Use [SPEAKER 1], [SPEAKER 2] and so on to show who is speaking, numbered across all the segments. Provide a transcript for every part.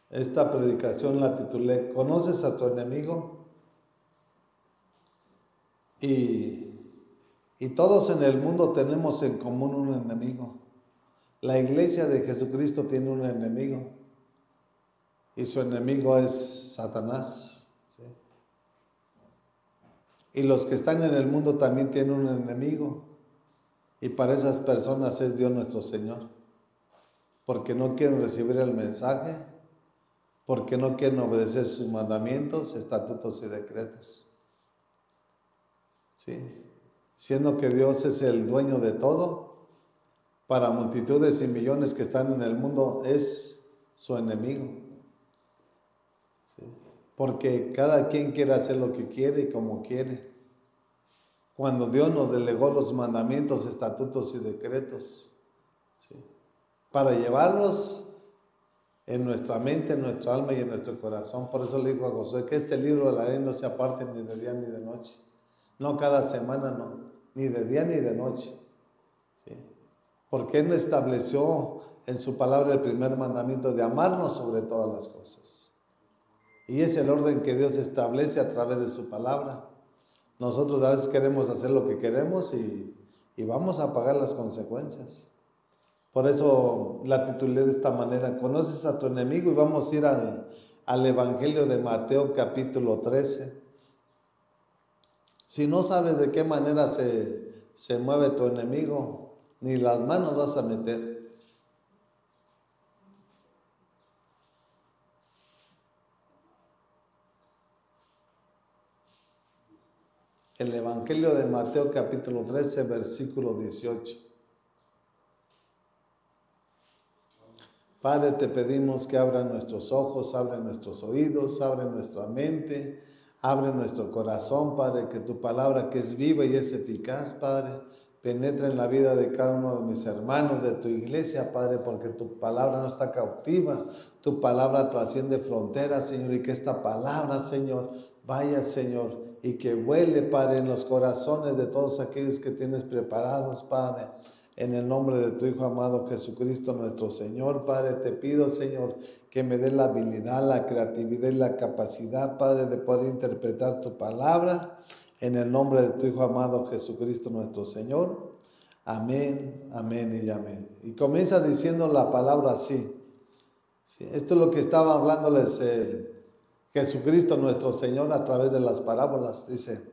[SPEAKER 1] Esta predicación la titulé ¿Conoces a tu enemigo? Y todos en el mundo tenemos en común un enemigo. La iglesia de Jesucristo tiene un enemigo y su enemigo es Satanás, ¿sí? Y los que están en el mundo también tienen un enemigo y para esas personas es Dios nuestro Señor, porque no quieren recibir el mensaje, porque no quieren obedecer sus mandamientos, estatutos y decretos, ¿sí? Siendo que Dios es el dueño de todo, para multitudes y millones que están en el mundo es su enemigo, ¿sí? Porque cada quien quiere hacer lo que quiere y como quiere. Cuando Dios nos delegó los mandamientos, estatutos y decretos, ¿sí?, para llevarlos en nuestra mente, en nuestra alma y en nuestro corazón. Por eso le digo a Josué que este libro de la ley no se aparte ni de día ni de noche. No cada semana, no, ni de día ni de noche, ¿sí? Porque Él estableció en su palabra el primer mandamiento de amarnos sobre todas las cosas. Y es el orden que Dios establece a través de su palabra. Nosotros a veces queremos hacer lo que queremos y vamos a pagar las consecuencias. Por eso la titulé de esta manera, ¿conoces a tu enemigo? Y vamos a ir al Evangelio de Mateo capítulo 13. Si no sabes de qué manera se mueve tu enemigo, ni las manos vas a meter. El Evangelio de Mateo capítulo 13, versículo 18. Padre, te pedimos que abra nuestros ojos, abre nuestros oídos, abre nuestra mente, abre nuestro corazón, Padre, que tu palabra, que es viva y es eficaz, Padre, penetre en la vida de cada uno de mis hermanos, de tu iglesia, Padre, porque tu palabra no está cautiva, tu palabra trasciende fronteras, Señor, y que esta palabra, Señor, vaya, Señor, y que huele, Padre, en los corazones de todos aquellos que tienes preparados, Padre. En el nombre de tu Hijo amado Jesucristo nuestro Señor, Padre, te pido, Señor, que me dé la habilidad, la creatividad y la capacidad, Padre, de poder interpretar tu palabra. En el nombre de tu Hijo amado Jesucristo nuestro Señor. Amén, amén y amén. Y comienza diciendo la palabra así. Sí, esto es lo que estaba hablándoles Jesucristo nuestro Señor a través de las parábolas. Dice,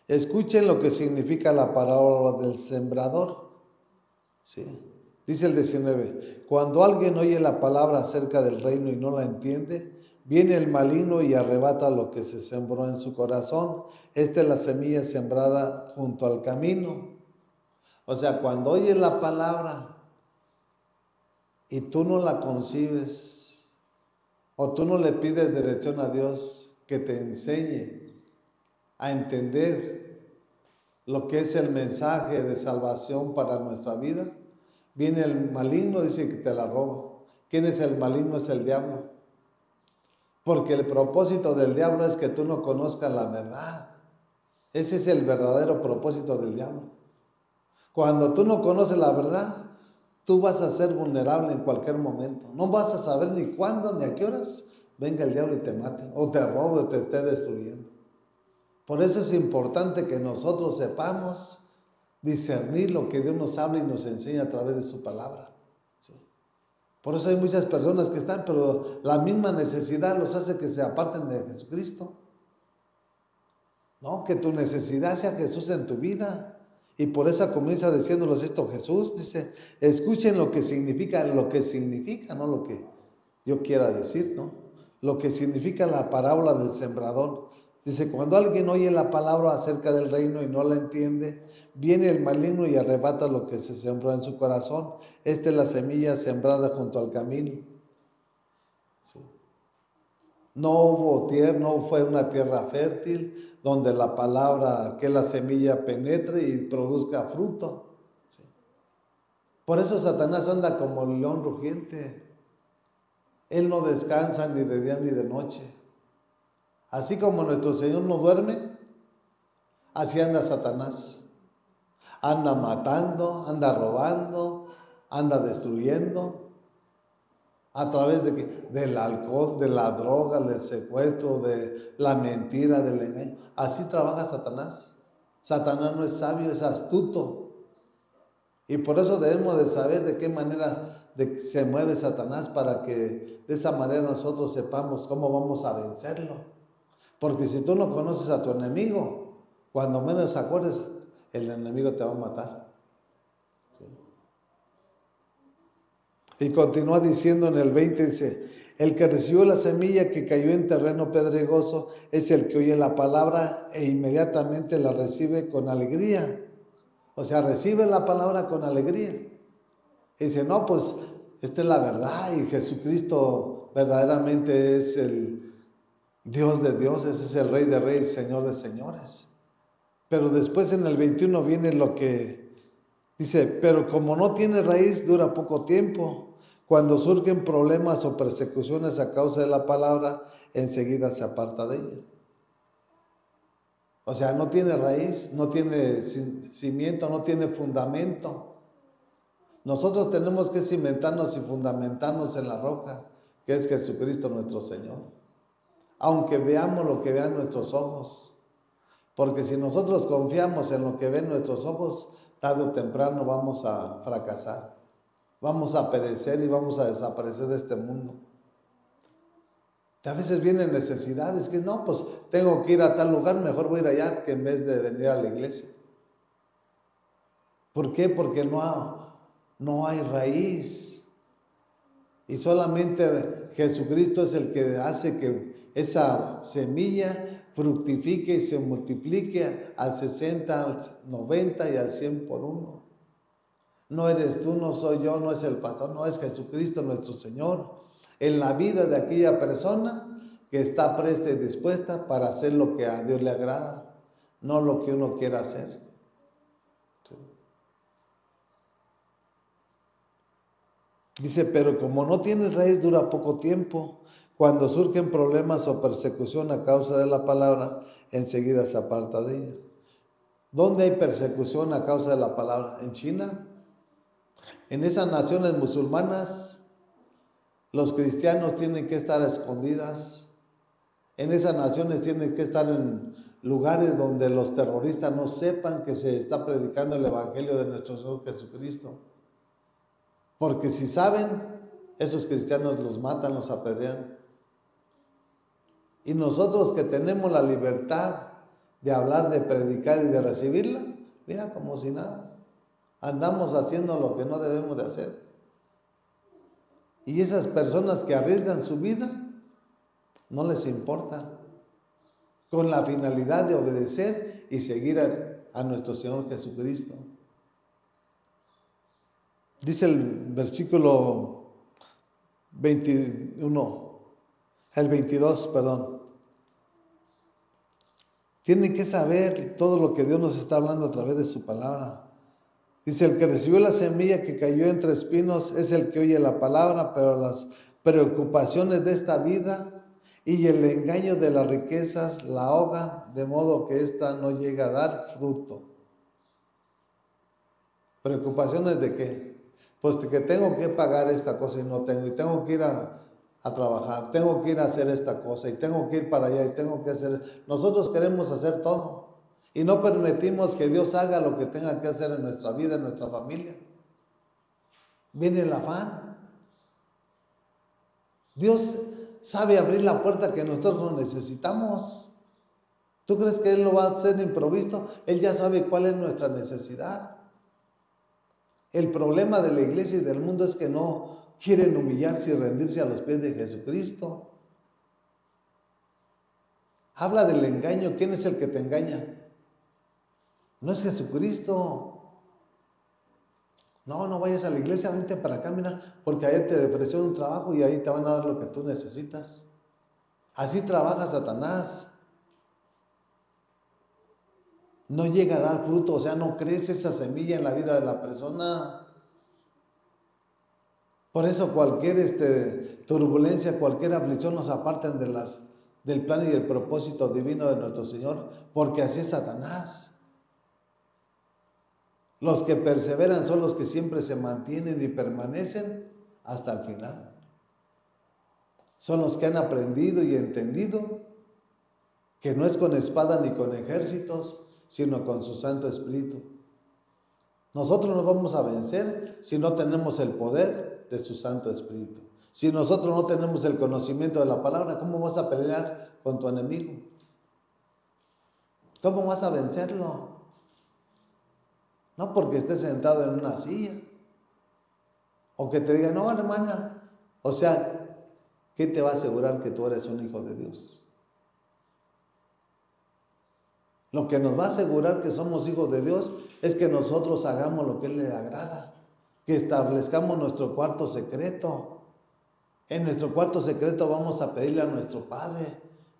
[SPEAKER 1] escuchen lo que significa la parábola del sembrador. Sí. Dice el 19, cuando alguien oye la palabra acerca del reino y no la entiende, viene el maligno y arrebata lo que se sembró en su corazón. Esta es la semilla sembrada junto al camino. O sea, cuando oyes la palabra y tú no la concibes o tú no le pides dirección a Dios que te enseñe a entender lo que es el mensaje de salvación para nuestra vida, viene el maligno y dice que te la roba. ¿Quién es el maligno? Es el diablo. Porque el propósito del diablo es que tú no conozcas la verdad. Ese es el verdadero propósito del diablo. Cuando tú no conoces la verdad, tú vas a ser vulnerable en cualquier momento. No vas a saber ni cuándo ni a qué horas venga el diablo y te mate, o te robe, o te esté destruyendo. Por eso es importante que nosotros sepamos discernir lo que Dios nos habla y nos enseña a través de su palabra. ¿Sí? Por eso hay muchas personas que están, pero la misma necesidad los hace que se aparten de Jesucristo. No, que tu necesidad sea Jesús en tu vida. Y por eso comienza diciéndoles esto Jesús. Dice, escuchen lo que significa, no lo que yo quiera decir, ¿no? Lo que significa la parábola del sembrador. Dice, cuando alguien oye la palabra acerca del reino y no la entiende, viene el maligno y arrebata lo que se sembró en su corazón. Esta es la semilla sembrada junto al camino. ¿Sí? No fue una tierra fértil donde la palabra, que la semilla penetre y produzca fruto. ¿Sí? Por eso Satanás anda como el león rugiente. Él no descansa ni de día ni de noche. Así como nuestro Señor no duerme, así anda Satanás. Anda matando, anda robando, anda destruyendo. ¿A través de qué? Del alcohol, de la droga, del secuestro, de la mentira, del engaño. Así trabaja Satanás. Satanás no es sabio, es astuto. Y por eso debemos de saber de qué manera se mueve Satanás, para que de esa manera nosotros sepamos cómo vamos a vencerlo. Porque si tú no conoces a tu enemigo, cuando menos acuerdes, el enemigo te va a matar. ¿Sí? Y continúa diciendo en el 20, dice, el que recibió la semilla que cayó en terreno pedregoso es el que oye la palabra e inmediatamente la recibe con alegría. O sea, recibe la palabra con alegría. Y dice, no, pues esta es la verdad y Jesucristo verdaderamente es el Dios de dioses, es el Rey de reyes, Señor de señores. Pero después en el 21 viene lo que dice, pero como no tiene raíz, dura poco tiempo. Cuando surgen problemas o persecuciones a causa de la palabra, enseguida se aparta de ella. O sea, no tiene raíz, no tiene cimiento, no tiene fundamento. Nosotros tenemos que cimentarnos y fundamentarnos en la roca, que es Jesucristo nuestro Señor. Aunque veamos lo que vean nuestros ojos. Porque si nosotros confiamos en lo que ven nuestros ojos, tarde o temprano vamos a fracasar. Vamos a perecer y vamos a desaparecer de este mundo. A veces vienen necesidades que no, pues tengo que ir a tal lugar, mejor voy a ir allá que en vez de venir a la iglesia. ¿Por qué? Porque no hay raíz. Y solamente Jesucristo es el que hace que esa semilla fructifique y se multiplique al 60, al 90 y al 100 por uno. No eres tú, no soy yo, no es el pastor, no es Jesucristo nuestro Señor. En la vida de aquella persona que está presta y dispuesta para hacer lo que a Dios le agrada, no lo que uno quiera hacer. Sí. Dice, pero como no tiene raíz, dura poco tiempo. Cuando surgen problemas o persecución a causa de la palabra, enseguida se aparta de ella. ¿Dónde hay persecución a causa de la palabra? ¿En China? En esas naciones musulmanas, los cristianos tienen que estar a escondidas. En esas naciones tienen que estar en lugares donde los terroristas no sepan que se está predicando el evangelio de nuestro Señor Jesucristo. Porque si saben, esos cristianos los matan, los apedrean. Y nosotros que tenemos la libertad de hablar, de predicar y de recibirla, mira, como si nada. Andamos haciendo lo que no debemos de hacer. Y esas personas que arriesgan su vida, no les importa. Con la finalidad de obedecer y seguir a nuestro Señor Jesucristo. Dice el versículo 22, perdón. Tienen que saber todo lo que Dios nos está hablando a través de su palabra. Dice, el que recibió la semilla que cayó entre espinos es el que oye la palabra, pero las preocupaciones de esta vida y el engaño de las riquezas la ahoga, de modo que ésta no llega a dar fruto. ¿Preocupaciones de qué? Pues de que tengo que pagar esta cosa y no tengo, y tengo que ir a trabajar, tengo que ir a hacer esta cosa, y tengo que ir para allá, y tengo que hacer... Nosotros queremos hacer todo. Y no permitimos que Dios haga lo que tenga que hacer en nuestra vida, en nuestra familia. Viene el afán. Dios sabe abrir la puerta que nosotros necesitamos. ¿Tú crees que Él lo va a hacer improvisto? Él ya sabe cuál es nuestra necesidad. El problema de la iglesia y del mundo es que no quieren humillarse y rendirse a los pies de Jesucristo. Habla del engaño. ¿Quién es el que te engaña? No es Jesucristo. No vayas a la iglesia, vente para acá, mira, porque ahí te ofrecieron un trabajo y ahí te van a dar lo que tú necesitas. Así trabaja Satanás. No llega a dar fruto, o sea, no crece esa semilla en la vida de la persona. Por eso cualquier turbulencia, cualquier aflicción nos aparten del plan y del propósito divino de nuestro Señor, porque así es Satanás. Los que perseveran son los que siempre se mantienen y permanecen hasta el final. son los que han aprendido y entendido que no es con espada ni con ejércitos, sino con su Santo Espíritu. Nosotros no vamos a vencer si no tenemos el poder de su Santo Espíritu. Si nosotros no tenemos el conocimiento de la palabra, ¿cómo vas a pelear con tu enemigo? ¿Cómo vas a vencerlo? No porque estés sentado en una silla o que te diga, no, hermana. O sea, ¿qué te va a asegurar que tú eres un hijo de Dios? Lo que nos va a asegurar que somos hijos de Dios es que nosotros hagamos lo que Él le agrada, que establezcamos nuestro cuarto secreto. En nuestro cuarto secreto vamos a pedirle a nuestro Padre,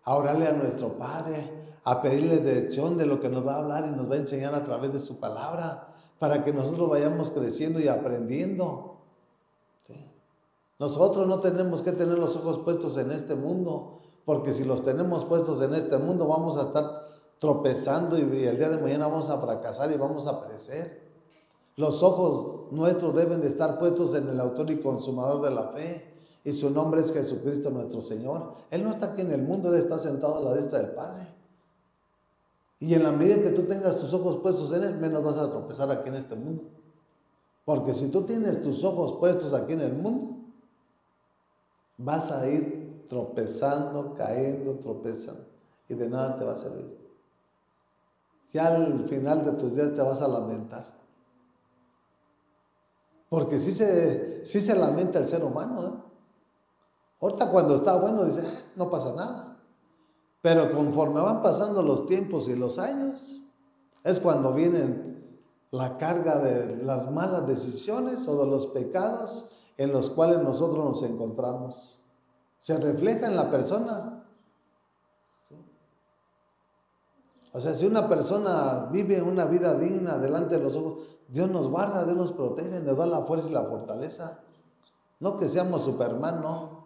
[SPEAKER 1] a orarle a nuestro Padre, a pedirle dirección de lo que nos va a hablar y nos va a enseñar a través de su palabra, para que nosotros vayamos creciendo y aprendiendo. ¿Sí? Nosotros no tenemos que tener los ojos puestos en este mundo, porque si los tenemos puestos en este mundo vamos a estar tropezando y el día de mañana vamos a fracasar y vamos a perecer. Los ojos nuestros deben de estar puestos en el autor y consumador de la fe, y su nombre es Jesucristo nuestro Señor. Él no está aquí en el mundo, Él está sentado a la diestra del Padre. Y en la medida que tú tengas tus ojos puestos en Él, menos vas a tropezar aquí en este mundo. Porque si tú tienes tus ojos puestos aquí en el mundo, vas a ir tropezando, cayendo, tropezando, y de nada te va a servir. Ya al final de tus días te vas a lamentar. Porque sí se lamenta el ser humano, ¿eh? Ahorita cuando está bueno dice, no pasa nada. Pero conforme van pasando los tiempos y los años, es cuando vienen la carga de las malas decisiones o de los pecados en los cuales nosotros nos encontramos. Se refleja en la persona. O sea, si una persona vive una vida digna delante de los ojos, Dios nos guarda, Dios nos protege, nos da la fuerza y la fortaleza. No que seamos Superman, no.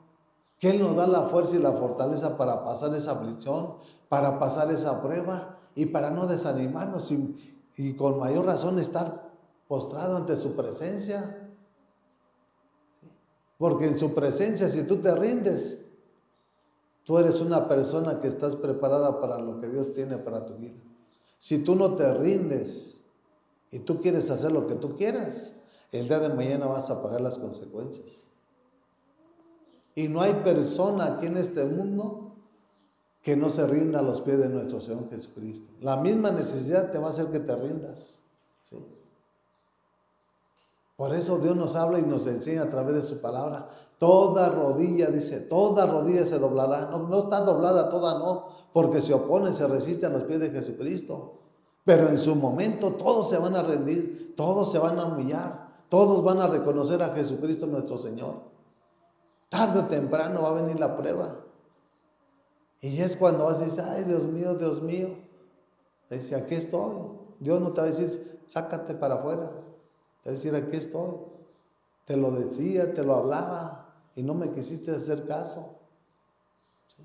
[SPEAKER 1] Que Él nos da la fuerza y la fortaleza para pasar esa aflicción, para pasar esa prueba y para no desanimarnos y con mayor razón estar postrado ante su presencia. Porque en su presencia, si tú te rindes, tú eres una persona que estás preparada para lo que Dios tiene para tu vida. Si tú no te rindes y tú quieres hacer lo que tú quieras, el día de mañana vas a pagar las consecuencias. Y no hay persona aquí en este mundo que no se rinda a los pies de nuestro Señor Jesucristo. La misma necesidad te va a hacer que te rindas. ¿Sí? Por eso Dios nos habla y nos enseña a través de su palabra. Toda rodilla, dice, toda rodilla se doblará. No está doblada toda, no, porque se opone, se resiste a los pies de Jesucristo. Pero en su momento todos se van a rendir, todos se van a humillar, todos van a reconocer a Jesucristo nuestro Señor. Tarde o temprano va a venir la prueba. Y es cuando vas a decir, ay, Dios mío, Dios mío. Dice, aquí estoy. Dios no te va a decir, sácate para afuera. Te va a decir, aquí estoy. Te lo decía, te lo hablaba y no me quisiste hacer caso. ¿Sí?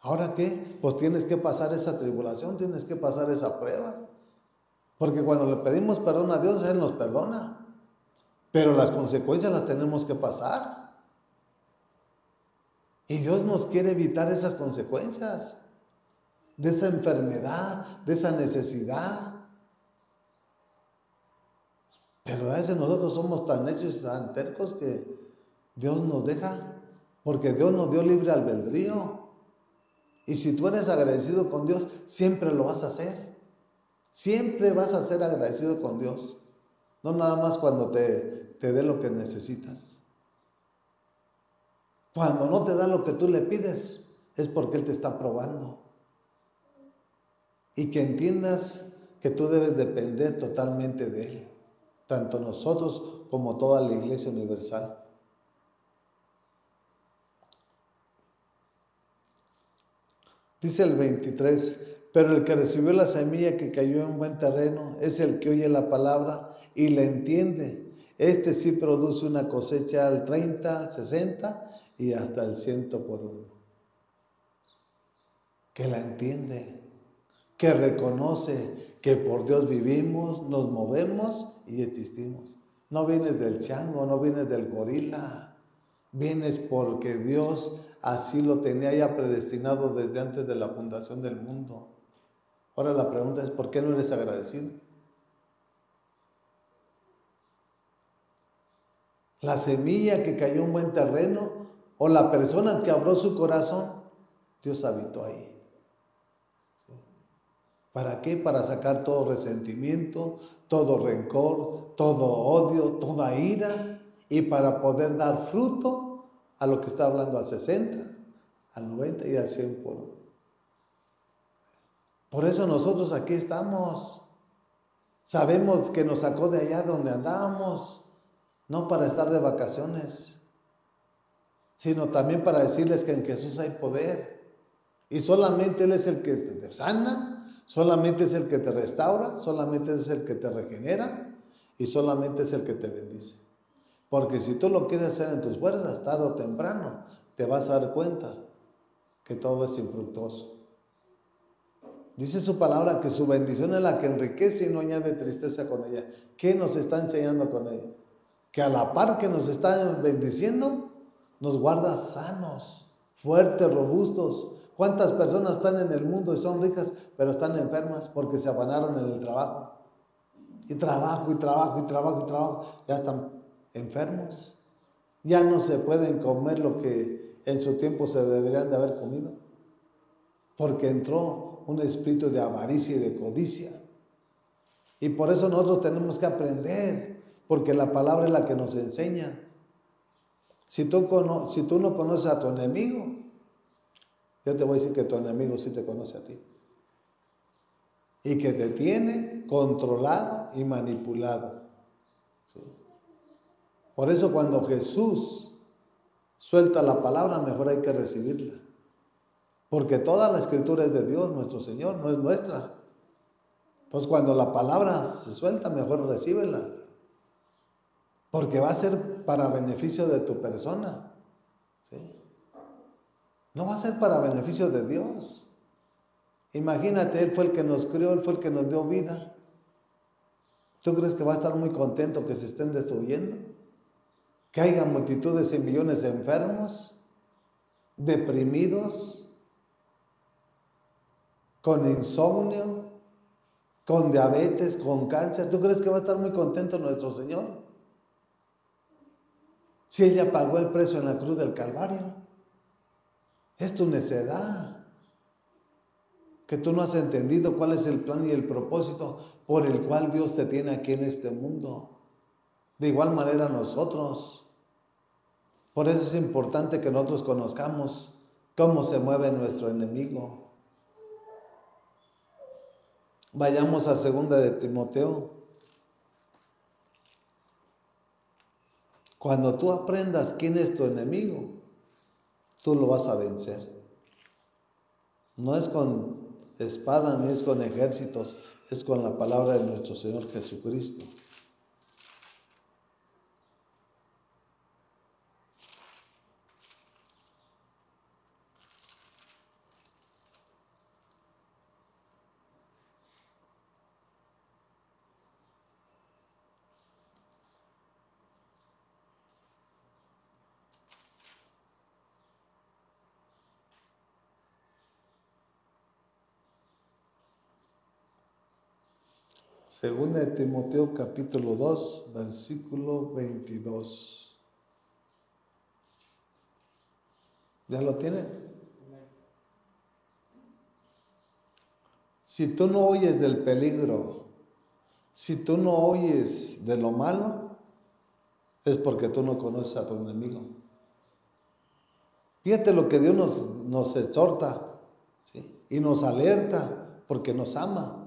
[SPEAKER 1] ¿Ahora qué? Pues tienes que pasar esa tribulación, tienes que pasar esa prueba. Porque cuando le pedimos perdón a Dios, Él nos perdona. Pero las consecuencias las tenemos que pasar. Y Dios nos quiere evitar esas consecuencias, de esa enfermedad, de esa necesidad. Pero a veces nosotros somos tan necios y tan tercos que Dios nos deja, porque Dios nos dio libre albedrío. Y si tú eres agradecido con Dios, siempre lo vas a hacer. Siempre vas a ser agradecido con Dios. No nada más cuando te dé lo que necesitas. Cuando no te da lo que tú le pides, es porque Él te está probando. Y que entiendas que tú debes depender totalmente de Él. Tanto nosotros como toda la Iglesia Universal. Dice el 23, pero el que recibió la semilla que cayó en buen terreno es el que oye la palabra y la entiende. Este sí produce una cosecha al 30, al 60 y hasta el 100 por uno. Que la entiende, que reconoce que por Dios vivimos, nos movemos y existimos. No vienes del chango, no vienes del gorila, Vienes porque Dios así lo tenía ya predestinado desde antes de la fundación del mundo. Ahora la pregunta es, ¿por qué no eres agradecido? La semilla que cayó en buen terreno o la persona que abrió su corazón, Dios habitó ahí. ¿Para qué? Para sacar todo resentimiento, todo rencor, todo odio, toda ira, y para poder dar fruto a lo que está hablando al 60, al 90 y al 100 por uno. Por eso nosotros aquí estamos. Sabemos que nos sacó de allá donde andábamos, no para estar de vacaciones, sino también para decirles que en Jesús hay poder. Y solamente Él es el que te sana, solamente es el que te restaura, solamente es el que te regenera y solamente es el que te bendice. Porque si tú lo quieres hacer en tus fuerzas, tarde o temprano, te vas a dar cuenta que todo es infructuoso. Dice su palabra que su bendición es la que enriquece y no añade tristeza con ella. ¿Qué nos está enseñando con ella? Que a la par que nos está bendiciendo, nos guarda sanos, fuertes, robustos. ¿Cuántas personas están en el mundo y son ricas, pero están enfermas porque se afanaron en el trabajo? Y trabajo, y trabajo, y trabajo, y trabajo. Ya están enfermos. Ya no se pueden comer lo que en su tiempo se deberían de haber comido. Porque entró un espíritu de avaricia y de codicia. Y por eso nosotros tenemos que aprender, porque la palabra es la que nos enseña. Si tú no conoces a tu enemigo, yo te voy a decir que tu enemigo sí te conoce a ti. Y que te tiene controlado y manipulado. ¿Sí? Por eso cuando Jesús suelta la palabra, mejor hay que recibirla. Porque toda la escritura es de Dios, nuestro Señor, no es nuestra. Entonces cuando la palabra se suelta, mejor recíbela. Porque va a ser para beneficio de tu persona. ¿Sí? No va a ser para beneficio de Dios. Imagínate, Él fue el que nos crió, Él fue el que nos dio vida. ¿Tú crees que va a estar muy contento que se estén destruyendo? Que haya multitudes y millones de enfermos, deprimidos, con insomnio, con diabetes, con cáncer. ¿Tú crees que va a estar muy contento nuestro Señor? Si Él ya pagó el precio en la cruz del Calvario. Es tu necedad, que tú no has entendido cuál es el plan y el propósito por el cual Dios te tiene aquí en este mundo. De igual manera nosotros. Por eso es importante que nosotros conozcamos cómo se mueve nuestro enemigo. Vayamos a 2 de Timoteo. Cuando tú aprendas quién es tu enemigo, tú lo vas a vencer. No es con espada ni es con ejércitos, es con la palabra de nuestro Señor Jesucristo. Segunda de Timoteo capítulo 2, versículo 22. ¿Ya lo tienen? Si tú no oyes del peligro, si tú no oyes de lo malo, es porque tú no conoces a tu enemigo. Fíjate lo que Dios nos exhorta, ¿sí? Y nos alerta porque nos ama.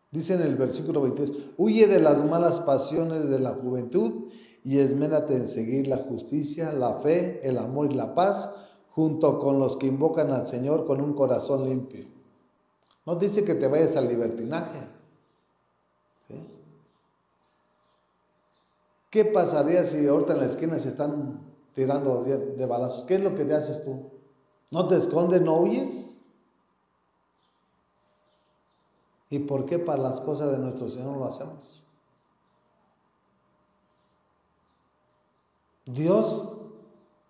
[SPEAKER 1] Dice en el versículo 22, huye de las malas pasiones de la juventud y esmérate en seguir la justicia, la fe, el amor y la paz, junto con los que invocan al Señor con un corazón limpio. No dice que te vayas al libertinaje. ¿Sí? ¿Qué pasaría si ahorita en la esquina se están tirando de balazos? ¿Qué es lo que te haces tú? ¿No te escondes, no huyes? ¿Y por qué para las cosas de nuestro Señor no lo hacemos? Dios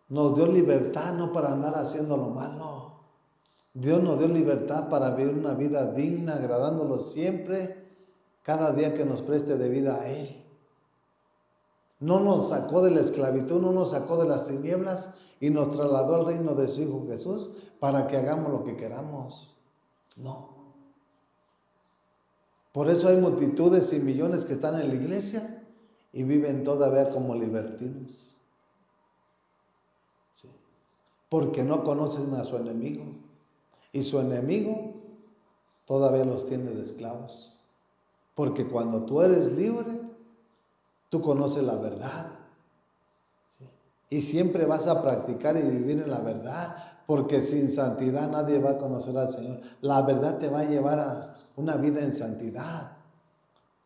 [SPEAKER 1] nos dio libertad no para andar haciendo lo malo. Dios nos dio libertad para vivir una vida digna, agradándolo siempre, cada día que nos preste de vida a Él. No nos sacó de la esclavitud, no nos sacó de las tinieblas y nos trasladó al reino de su Hijo Jesús para que hagamos lo que queramos. No. Por eso hay multitudes y millones que están en la iglesia y viven todavía como libertinos. Sí. Porque no conocen a su enemigo. Y su enemigo todavía los tiene de esclavos. Porque cuando tú eres libre, tú conoces la verdad. ¿Sí? Y siempre vas a practicar y vivir en la verdad. Porque sin santidad nadie va a conocer al Señor. La verdad te va a llevar a una vida en santidad.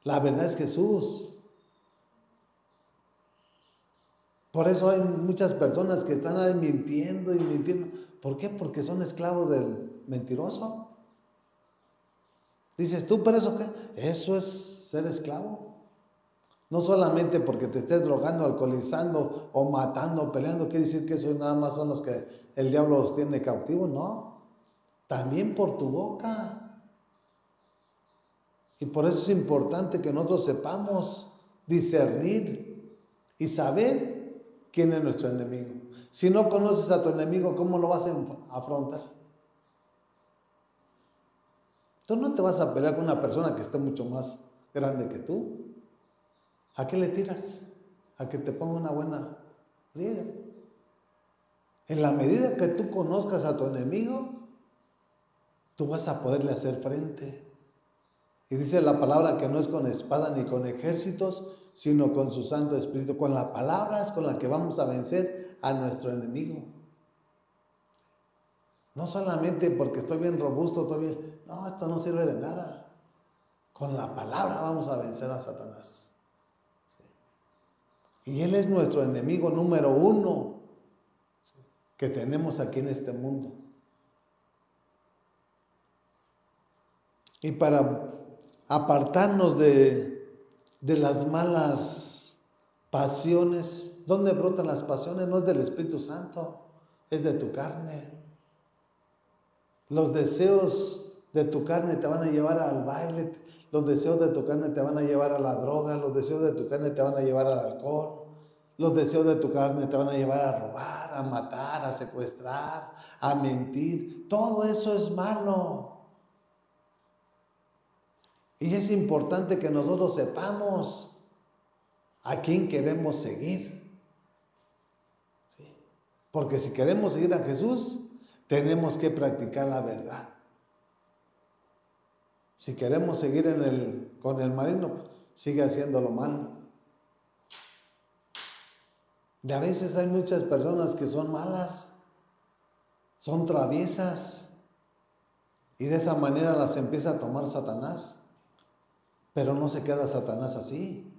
[SPEAKER 1] La verdad es Jesús. Por eso hay muchas personas que están ahí mintiendo y mintiendo. ¿Por qué? Porque son esclavos del mentiroso. Dices tú, ¿pero eso qué? Eso es ser esclavo. No solamente porque te estés drogando, alcoholizando o matando o peleando, quiere decir que eso nada más son los que el diablo los tiene cautivos. No, también por tu boca. Y por eso es importante que nosotros sepamos discernir y saber quién es nuestro enemigo. Si no conoces a tu enemigo, ¿cómo lo vas a afrontar? Tú no te vas a pelear con una persona que esté mucho más grande que tú. ¿A qué le tiras? A que te ponga una buena friega. En la medida que tú conozcas a tu enemigo, tú vas a poderle hacer frente. Y dice la palabra que no es con espada ni con ejércitos, sino con su Santo Espíritu. Con la palabra es con la que vamos a vencer a nuestro enemigo. No solamente porque estoy bien robusto, estoy bien. No, esto no sirve de nada. Con la palabra vamos a vencer a Satanás. ¿Sí? Y Él es nuestro enemigo número uno, ¿sí?, que tenemos aquí en este mundo. Y para apartarnos de las malas pasiones. ¿Dónde brotan las pasiones? No es del Espíritu Santo, es de tu carne. Los deseos de tu carne te van a llevar al baile, los deseos de tu carne te van a llevar a la droga, los deseos de tu carne te van a llevar al alcohol, los deseos de tu carne te van a llevar a robar, a matar, a secuestrar, a mentir. Todo eso es malo. Y es importante que nosotros sepamos a quién queremos seguir. ¿Sí? Porque si queremos seguir a Jesús, tenemos que practicar la verdad. Si queremos seguir con el maligno, sigue haciendo lo malo. Y a veces hay muchas personas que son malas, son traviesas, y de esa manera las empieza a tomar Satanás. Pero no se queda Satanás así.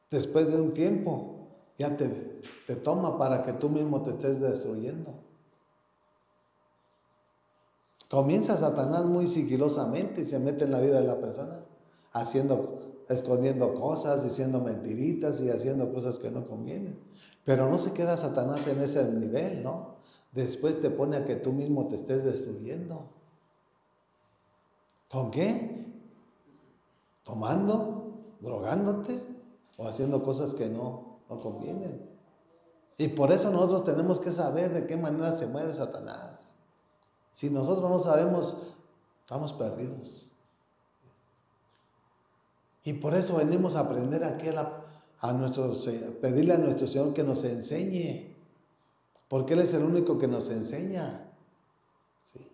[SPEAKER 1] Después de un tiempo, ya te toma para que tú mismo te estés destruyendo. Comienza Satanás muy sigilosamente y se mete en la vida de la persona, escondiendo cosas, diciendo mentiritas y haciendo cosas que no convienen. Pero no se queda Satanás en ese nivel, ¿no? Después te pone a que tú mismo te estés destruyendo. ¿Con qué? Tomando, drogándote o haciendo cosas que no convienen. Y por eso nosotros tenemos que saber de qué manera se mueve Satanás. Si nosotros no sabemos, estamos perdidos. Y por eso venimos a aprender aquí pedirle a nuestro Señor que nos enseñe. Porque Él es el único que nos enseña. ¿Sí?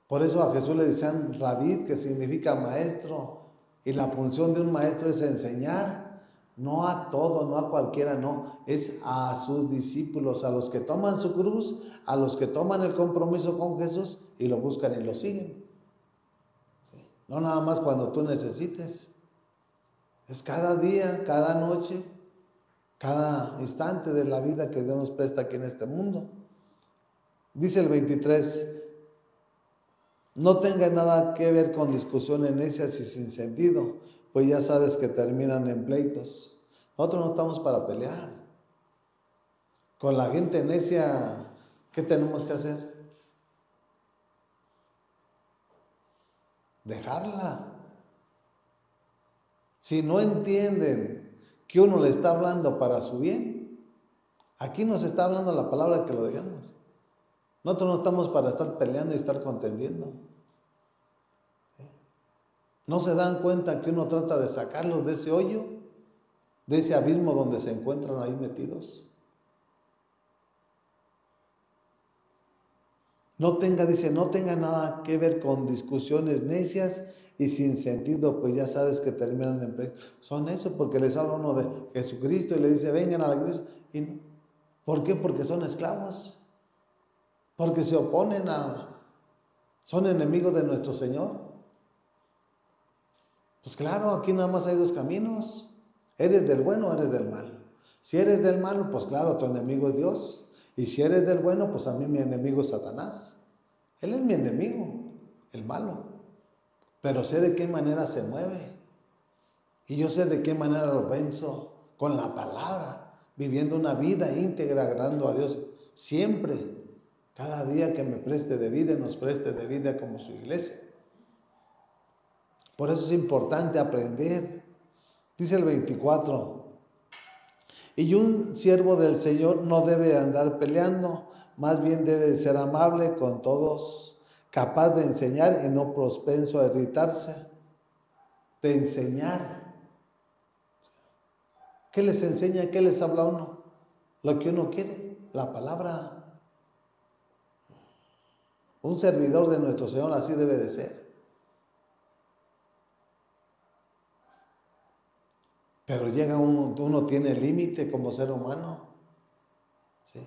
[SPEAKER 1] Por eso a Jesús le decían Rabí, que significa maestro. Y la función de un maestro es enseñar, no a todo, no a cualquiera, no, es a sus discípulos, a los que toman su cruz, a los que toman el compromiso con Jesús y lo buscan y lo siguen. ¿Sí? No nada más cuando tú necesites, es cada día, cada noche, cada instante de la vida que Dios nos presta aquí en este mundo. Dice el 23, no tenga nada que ver con discusiones necias y sin sentido, pues ya sabes que terminan en pleitos. Nosotros no estamos para pelear. Con la gente necia, ¿qué tenemos que hacer? Dejarla. Si no entienden que uno le está hablando para su bien, aquí nos está hablando la palabra que lo dejemos. Nosotros no estamos para estar peleando y estar contendiendo. ¿No se dan cuenta que uno trata de sacarlos de ese hoyo, de ese abismo donde se encuentran ahí metidos? No tenga nada que ver con discusiones necias y sin sentido, pues ya sabes que terminan en pleito. Son eso, porque les habla uno de Jesucristo y le dice, vengan a la iglesia. Y no. ¿Por qué? Porque son esclavos. Porque se oponen son enemigos de nuestro Señor. Pues claro, aquí nada más hay dos caminos. ¿Eres del bueno o eres del malo? Si eres del malo, pues claro, tu enemigo es Dios. Y si eres del bueno, pues a mí mi enemigo es Satanás. Él es mi enemigo, el malo. Pero sé de qué manera se mueve. Y yo sé de qué manera lo venzo. Con la palabra, viviendo una vida íntegra, agradando a Dios. Siempre, cada día que me preste de vida, nos preste de vida como su iglesia. Por eso es importante aprender. Dice el 24. Y un siervo del Señor no debe andar peleando, más bien debe de ser amable con todos, capaz de enseñar y no propenso a irritarse. De enseñar. ¿Qué les enseña? ¿Qué les habla uno? Lo que uno quiere, la palabra. Un servidor de nuestro Señor así debe de ser. Pero llega uno tiene límite como ser humano. ¿Sí?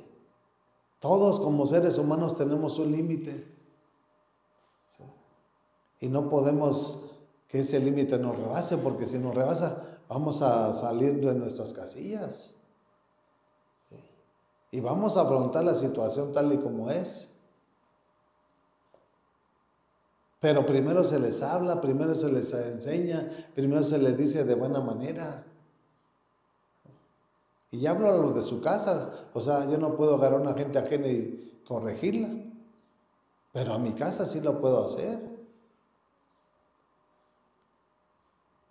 [SPEAKER 1] Todos como seres humanos tenemos un límite. ¿Sí? Y no podemos que ese límite nos rebase, porque si nos rebasa, vamos a salir de nuestras casillas. ¿Sí? Y vamos a afrontar la situación tal y como es. Pero primero se les habla, primero se les enseña, primero se les dice de buena manera. Y ya hablo a los de su casa. O sea, yo no puedo agarrar a una gente ajena y corregirla. Pero a mi casa sí lo puedo hacer.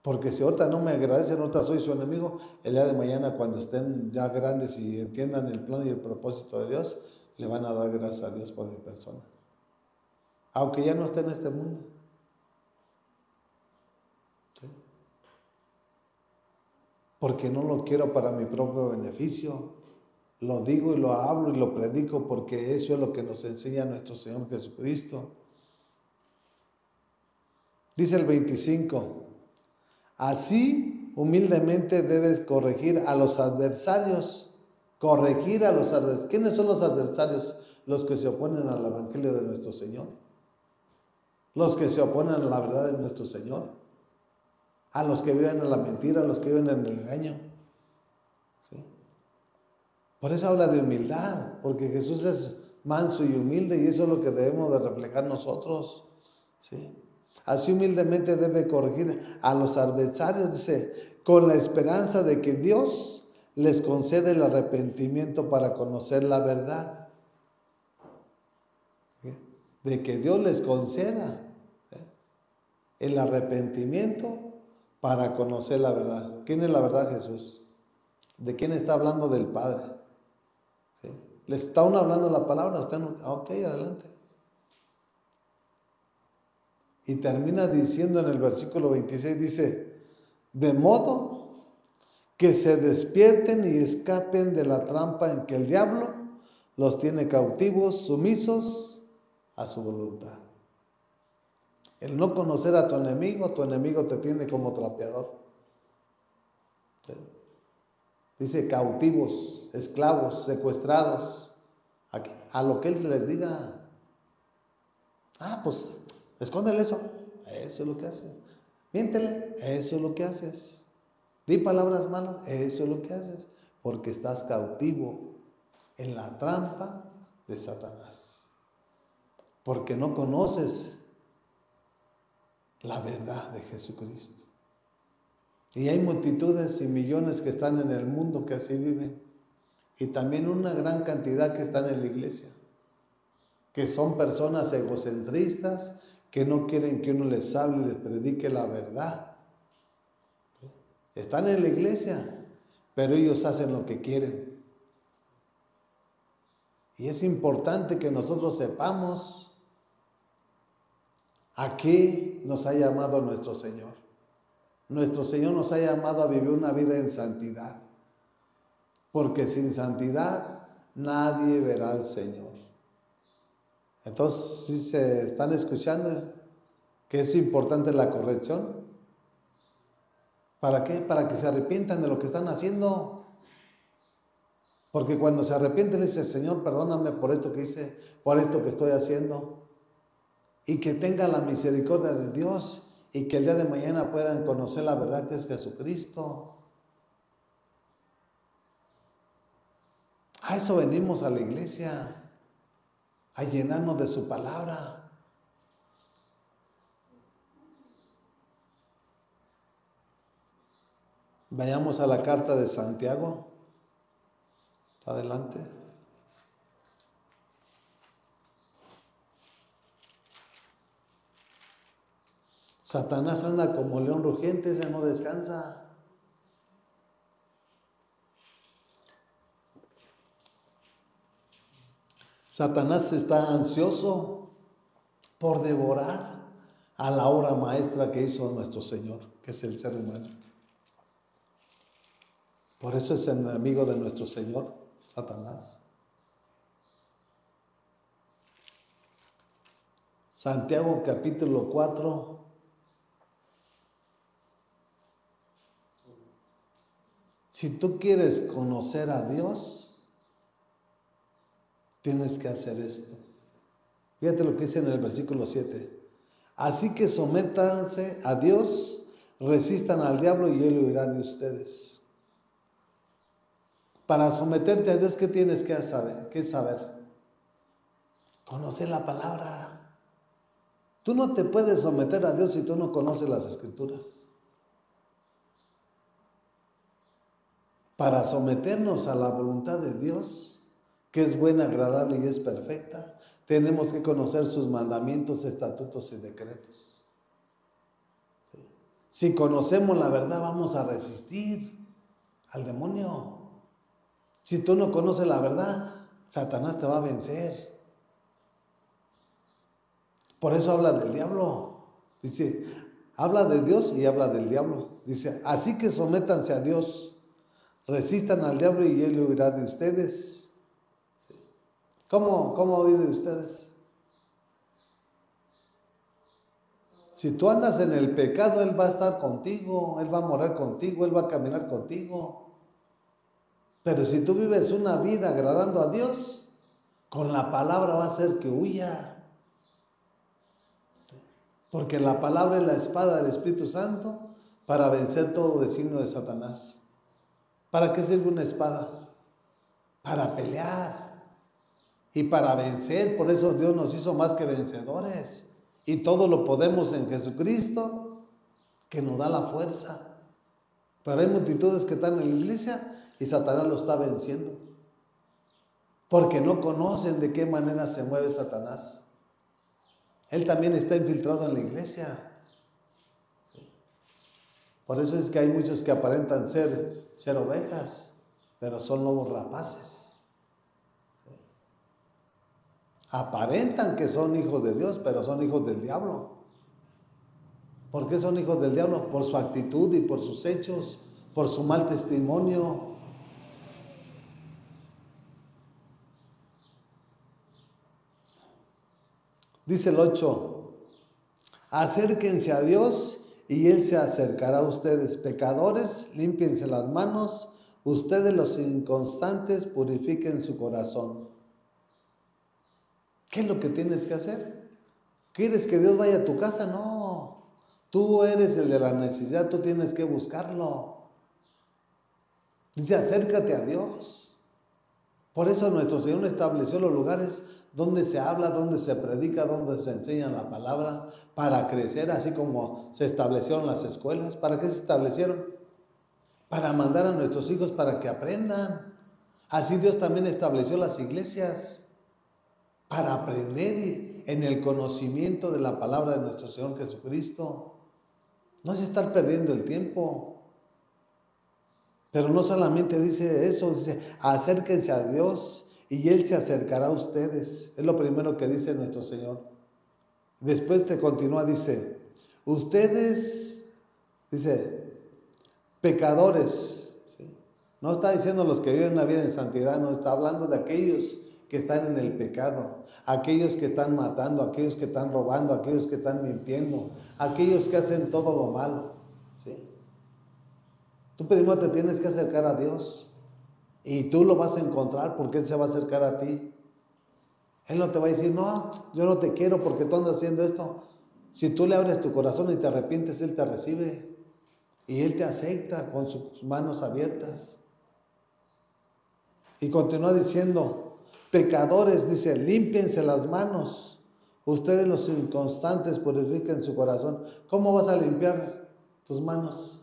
[SPEAKER 1] Porque si ahorita no me agradecen, ahorita soy su enemigo, el día de mañana cuando estén ya grandes y entiendan el plan y el propósito de Dios, le van a dar gracias a Dios por mi persona. Aunque ya no esté en este mundo. ¿Sí? Porque no lo quiero para mi propio beneficio. Lo digo y lo hablo y lo predico porque eso es lo que nos enseña nuestro Señor Jesucristo. Dice el 25, así humildemente debes corregir a los adversarios. Corregir a los adversarios. ¿Quiénes son los adversarios? Los que se oponen al evangelio de nuestro Señor. Los que se oponen a la verdad de nuestro Señor. A los que viven en la mentira, a los que viven en el engaño. ¿Sí? Por eso habla de humildad, porque Jesús es manso y humilde y eso es lo que debemos de reflejar nosotros. ¿Sí? Así humildemente debe corregir a los adversarios, dice, con la esperanza de que Dios les concede el arrepentimiento para conocer la verdad. ¿Sí? De que Dios les conceda el arrepentimiento para conocer la verdad. ¿Quién es la verdad? Jesús. ¿De quién está hablando? Del Padre. ¿Sí? ¿Les está uno hablando la palabra? ¿Usted no? Ok, adelante. Y termina diciendo en el versículo 26, dice, de modo que se despierten y escapen de la trampa en que el diablo los tiene cautivos, sumisos a su voluntad. El no conocer a tu enemigo te tiene como trapeador. ¿Sí? Dice cautivos, esclavos, secuestrados, a lo que él les diga. Pues escóndele eso. Eso es lo que haces. Miéntele. Eso es lo que haces. Di palabras malas. Eso es lo que haces. Porque estás cautivo en la trampa de Satanás. Porque no conoces la verdad de Jesucristo. Y hay multitudes y millones que están en el mundo que así viven. y también una gran cantidad que están en la iglesia, que son personas egocentristas, que no quieren que uno les hable y les predique la verdad. Están en la iglesia, pero ellos hacen lo que quieren. Y es importante que nosotros sepamos a qué nos ha llamado nuestro Señor. Nuestro Señor nos ha llamado a vivir una vida en santidad, porque sin santidad nadie verá al Señor. Entonces, ¿sí se están escuchando que es importante la corrección? ¿Para qué? Para que se arrepientan de lo que están haciendo. Porque cuando se arrepienten, le dice, Señor, perdóname por esto que hice, por esto que estoy haciendo. Y que tengan la misericordia de Dios y que el día de mañana puedan conocer la verdad que es Jesucristo. A eso venimos a la iglesia, a llenarnos de su palabra. Vayamos a la carta de Santiago. Adelante. Satanás anda como león rugiente, ese no descansa. Satanás está ansioso por devorar a la obra maestra que hizo nuestro Señor, que es el ser humano. Por eso es enemigo de nuestro Señor, Satanás. Santiago capítulo 4. Si tú quieres conocer a Dios, tienes que hacer esto. Fíjate lo que dice en el versículo 7. Así que sométanse a Dios, resistan al diablo y él huirá de ustedes. Para someterte a Dios, ¿qué tienes que saber? ¿Qué saber? Conocer la palabra. Tú no te puedes someter a Dios si tú no conoces las Escrituras. Para someternos a la voluntad de Dios, que es buena, agradable y es perfecta, tenemos que conocer sus mandamientos, estatutos y decretos. ¿Sí? Si conocemos la verdad, vamos a resistir al demonio. Si tú no conoces la verdad, Satanás te va a vencer. Por eso habla del diablo. Dice, habla de Dios y habla del diablo. Dice, así que sométanse a Dios, resistan al diablo y él huirá de ustedes. ¿Sí? ¿Cómo huir de ustedes? Si tú andas en el pecado, él va a estar contigo, él va a morar contigo, él va a caminar contigo. Pero si tú vives una vida agradando a Dios, con la palabra va a hacer que huya. Porque la palabra es la espada del Espíritu Santo para vencer todo designio de Satanás. ¿Para qué sirve una espada? Para pelear y para vencer. Por eso Dios nos hizo más que vencedores. Y todo lo podemos en Jesucristo, que nos da la fuerza. Pero hay multitudes que están en la iglesia y Satanás lo está venciendo. Porque no conocen de qué manera se mueve Satanás. Él también está infiltrado en la iglesia. ¿Sí? Por eso es que hay muchos que aparentan ser ovejas, pero son lobos rapaces. ¿Sí? Aparentan que son hijos de Dios, pero son hijos del diablo. ¿Por qué son hijos del diablo? Por su actitud y por sus hechos, por su mal testimonio. Dice el 8, acérquense a Dios y Él se acercará a ustedes. Pecadores, límpiense las manos. Ustedes los inconstantes, purifiquen su corazón. ¿Qué es lo que tienes que hacer? ¿Quieres que Dios vaya a tu casa? No. Tú eres el de la necesidad, tú tienes que buscarlo. Dice, acércate a Dios. Por eso nuestro Señor estableció los lugares donde se habla, donde se predica, donde se enseña la palabra, para crecer, así como se establecieron las escuelas. ¿Para qué se establecieron? Para mandar a nuestros hijos para que aprendan Así Dios también estableció las iglesias para aprender en el conocimiento de la palabra de nuestro Señor Jesucristo. No es estar perdiendo el tiempo. Pero no solamente dice eso, dice, acérquense a Dios y Él se acercará a ustedes. Es lo primero que dice nuestro Señor. Después te continúa, dice, ustedes, dice, pecadores. ¿Sí? No está diciendo los que viven una vida en santidad, no, está hablando de aquellos que están en el pecado, aquellos que están matando, aquellos que están robando, aquellos que están mintiendo, aquellos que hacen todo lo malo. ¿Sí? Tú primero te tienes que acercar a Dios y tú lo vas a encontrar porque Él se va a acercar a ti. Él no te va a decir, no, yo no te quiero porque tú andas haciendo esto. Si tú le abres tu corazón y te arrepientes, Él te recibe y Él te acepta con sus manos abiertas. Y continúa diciendo, pecadores, dice, límpiense las manos. Ustedes los inconstantes purifiquen su corazón. ¿Cómo vas a limpiar tus manos?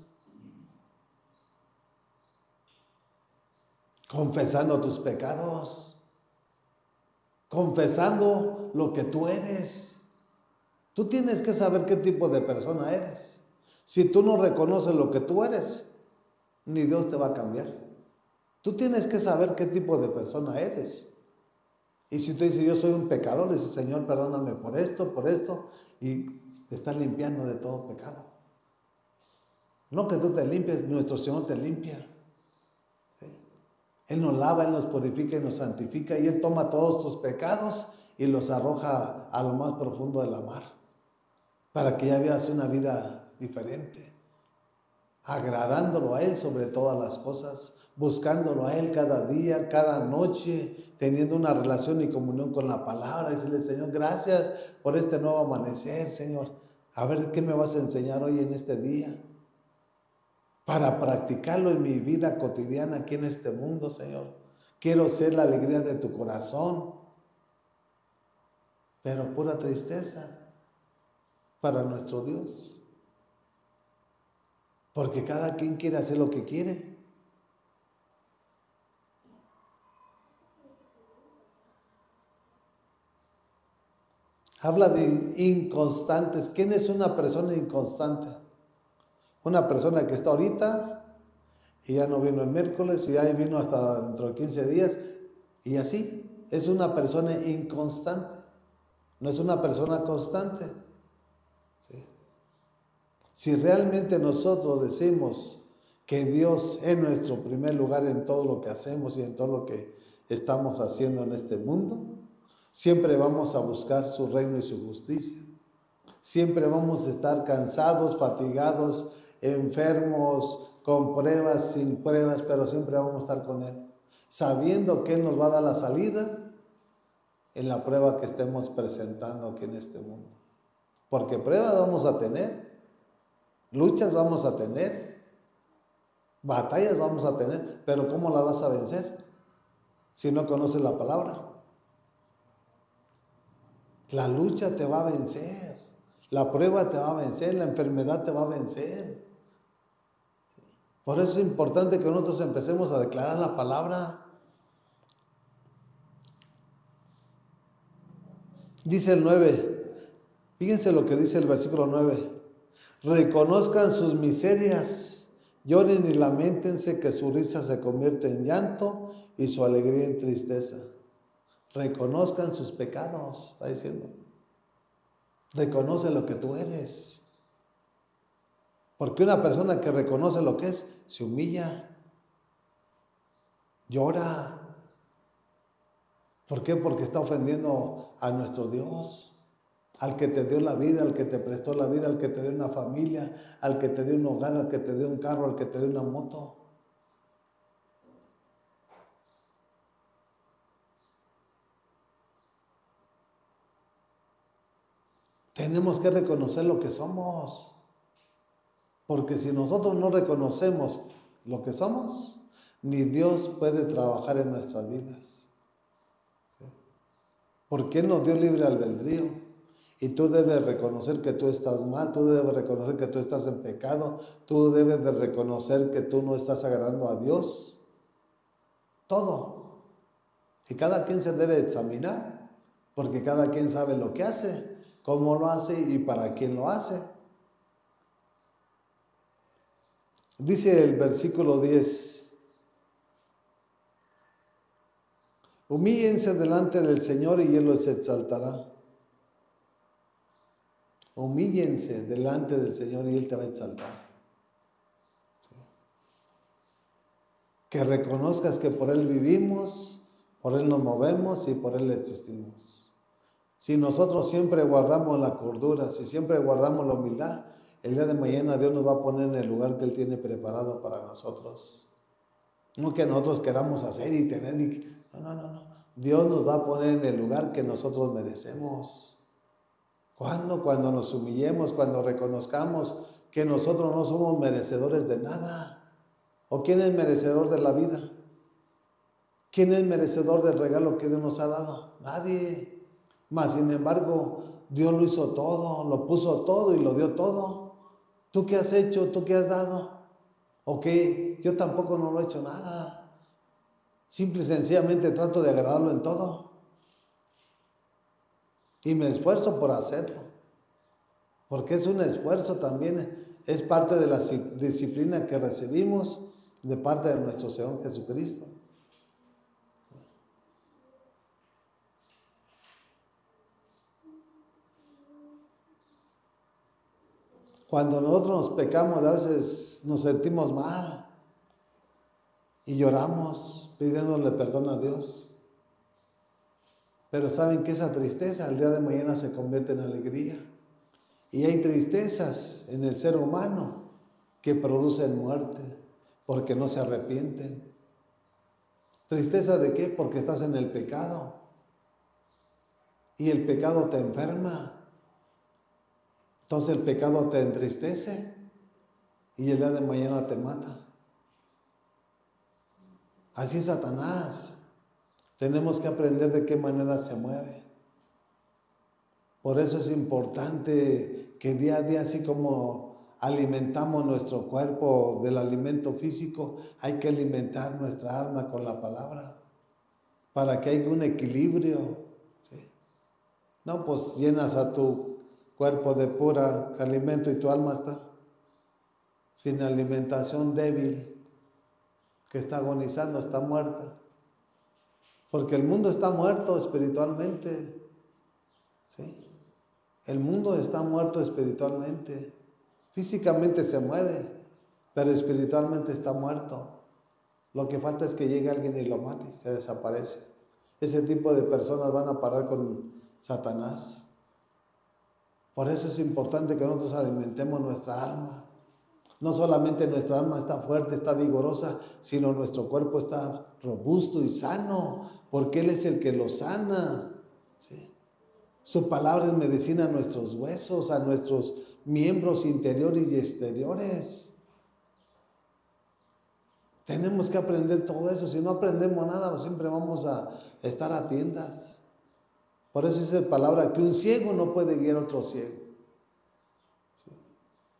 [SPEAKER 1] Confesando tus pecados, confesando lo que tú eres. Tú tienes que saber qué tipo de persona eres. Si tú no reconoces lo que tú eres, ni Dios te va a cambiar. Tú tienes que saber qué tipo de persona eres. Y si tú dices, yo soy un pecador, le dices, Señor, perdóname por esto, y te estás limpiando de todo pecado. No que tú te limpies, nuestro Señor te limpia. Él nos lava, Él nos purifica y nos santifica y Él toma todos tus pecados y los arroja a lo más profundo de la mar para que ya vivas una vida diferente, agradándolo a Él sobre todas las cosas, buscándolo a Él cada día, cada noche, teniendo una relación y comunión con la palabra, decirle, Señor, gracias por este nuevo amanecer, Señor, a ver qué me vas a enseñar hoy en este día, para practicarlo en mi vida cotidiana aquí en este mundo, Señor. Quiero ser la alegría de tu corazón, pero pura tristeza para nuestro Dios. Porque cada quien quiere hacer lo que quiere. Habla de inconstantes. ¿Quién es una persona inconstante? Una persona que está ahorita y ya no vino el miércoles y ya vino hasta dentro de 15 días y así. Es una persona inconstante. No es una persona constante. ¿Sí? Si realmente nosotros decimos que Dios es nuestro primer lugar en todo lo que hacemos y en todo lo que estamos haciendo en este mundo, siempre vamos a buscar su reino y su justicia. Siempre vamos a estar cansados, fatigados, enfermos, con pruebas, sin pruebas, pero siempre vamos a estar con Él, sabiendo que Él nos va a dar la salida en la prueba que estemos presentando aquí en este mundo. Porque pruebas vamos a tener, luchas vamos a tener, batallas vamos a tener, pero ¿cómo las vas a vencer si no conoces la palabra? La lucha te va a vencer, la prueba te va a vencer, la enfermedad te va a vencer. Por eso es importante que nosotros empecemos a declarar la palabra. Dice el 9, fíjense lo que dice el versículo 9. Reconozcan sus miserias, lloren y lamentense, que su risa se convierte en llanto y su alegría en tristeza. Reconozcan sus pecados, está diciendo. Reconoce lo que tú eres. Porque una persona que reconoce lo que es, se humilla, llora. ¿Por qué? Porque está ofendiendo a nuestro Dios, al que te dio la vida, al que te prestó la vida, al que te dio una familia, al que te dio un hogar, al que te dio un carro, al que te dio una moto. Tenemos que reconocer lo que somos. Porque si nosotros no reconocemos lo que somos, ni Dios puede trabajar en nuestras vidas. ¿Sí? Porque Él nos dio libre albedrío. Y tú debes reconocer que tú estás mal, tú debes reconocer que tú estás en pecado, tú debes de reconocer que tú no estás agradando a Dios. Todo. Y cada quien se debe examinar, porque cada quien sabe lo que hace, cómo lo hace y para quién lo hace. Dice el versículo 10, humíllense delante del Señor y Él los exaltará. Humíllense delante del Señor y Él te va a exaltar. ¿Sí? Que reconozcas que por Él vivimos, por Él nos movemos y por Él existimos. Si nosotros siempre guardamos la cordura, si siempre guardamos la humildad, el día de mañana Dios nos va a poner en el lugar que Él tiene preparado para nosotros. No que nosotros queramos hacer y tener. No. Dios nos va a poner en el lugar que nosotros merecemos. ¿Cuándo? Cuando nos humillemos, cuando reconozcamos que nosotros no somos merecedores de nada. ¿O quién es merecedor de la vida? ¿Quién es merecedor del regalo que Dios nos ha dado? Nadie. Mas, sin embargo, Dios lo hizo todo, lo puso todo y lo dio todo. ¿Tú qué has hecho? ¿Tú qué has dado? ¿O qué? Yo tampoco no lo he hecho nada. Simple y sencillamente trato de agradarlo en todo. Y me esfuerzo por hacerlo. Porque es un esfuerzo también. Es parte de la disciplina que recibimos de parte de nuestro Señor Jesucristo. Cuando nosotros nos pecamos, a veces nos sentimos mal y lloramos pidiéndole perdón a Dios. Pero saben que esa tristeza al día de mañana se convierte en alegría. Y hay tristezas en el ser humano que producen muerte porque no se arrepienten. ¿Tristeza de qué? Porque estás en el pecado. Y el pecado te enferma. Entonces el pecado te entristece y el día de mañana te mata. Así es Satanás. Tenemos que aprender de qué manera se mueve. Por eso es importante que día a día, así como alimentamos nuestro cuerpo del alimento físico, hay que alimentar nuestra alma con la palabra para que haya un equilibrio. ¿Sí? No, pues llenas a tu cuerpo de pura alimento y tu alma está sin alimentación, débil, que está agonizando, está muerta. Porque el mundo está muerto espiritualmente. ¿Sí? El mundo está muerto espiritualmente. Físicamente se mueve, pero espiritualmente está muerto. Lo que falta es que llegue alguien y lo mate y se desaparece. Ese tipo de personas van a parar con Satanás. Por eso es importante que nosotros alimentemos nuestra alma. No solamente nuestra alma está fuerte, está vigorosa, sino nuestro cuerpo está robusto y sano, porque Él es el que lo sana. ¿Sí? Su palabra es medicina a nuestros huesos, a nuestros miembros interiores y exteriores. Tenemos que aprender todo eso. Si no aprendemos nada, siempre vamos a estar a tiendas. Por eso dice la palabra que un ciego no puede guiar a otro ciego. ¿Sí?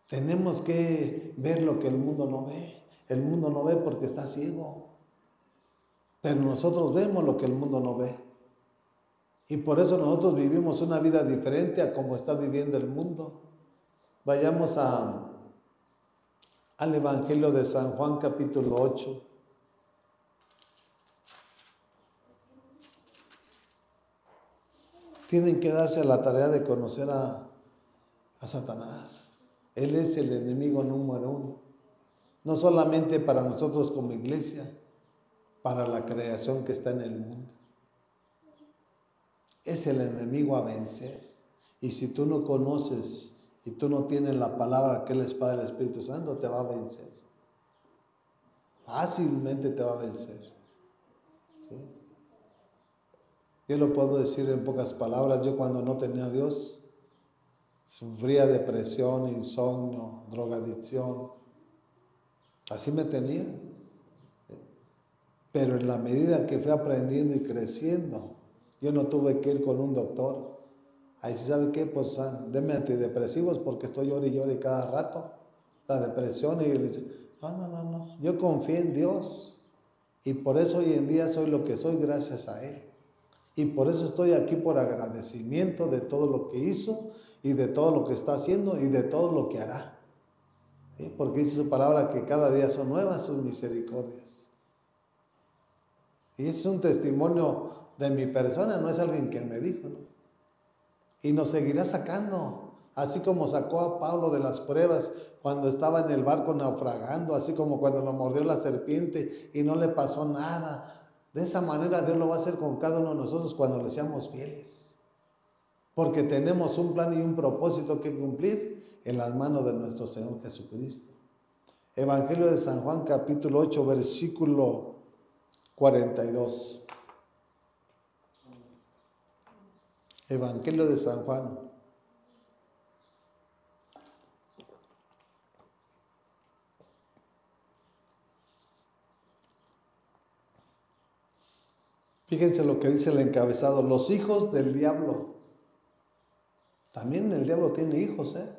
[SPEAKER 1] Tenemos que ver lo que el mundo no ve. El mundo no ve porque está ciego. Pero nosotros vemos lo que el mundo no ve. Y por eso nosotros vivimos una vida diferente a como está viviendo el mundo. Vayamos al Evangelio de San Juan capítulo 8. Tienen que darse la tarea de conocer a Satanás. Él es el enemigo número uno. No solamente para nosotros como iglesia, para la creación que está en el mundo. Es el enemigo a vencer. Y si tú no conoces y tú no tienes la palabra que es la espada del Espíritu Santo, te va a vencer. Fácilmente te va a vencer. ¿Sí? Yo lo puedo decir en pocas palabras. Yo cuando no tenía a Dios, sufría depresión, insomnio, drogadicción. Así me tenía. Pero en la medida que fui aprendiendo y creciendo, yo no tuve que ir con un doctor. Ahí sí, ¿sabe qué? Pues deme antidepresivos porque estoy llore y cada rato. La depresión y no. Yo confié en Dios. Y por eso hoy en día soy lo que soy gracias a Él. Y por eso estoy aquí por agradecimiento de todo lo que hizo y de todo lo que está haciendo y de todo lo que hará. ¿Sí? Porque dice su palabra que cada día son nuevas sus misericordias. Y ese es un testimonio de mi persona, no es alguien que me dijo, ¿no? Y nos seguirá sacando, así como sacó a Pablo de las pruebas cuando estaba en el barco naufragando, así como cuando lo mordió la serpiente y no le pasó nada. De esa manera Dios lo va a hacer con cada uno de nosotros cuando le seamos fieles. Porque tenemos un plan y un propósito que cumplir en las manos de nuestro Señor Jesucristo. Evangelio de San Juan, capítulo 8, versículo 42. Evangelio de San Juan. Fíjense lo que dice el encabezado, los hijos del diablo. También el diablo tiene hijos, ¿eh?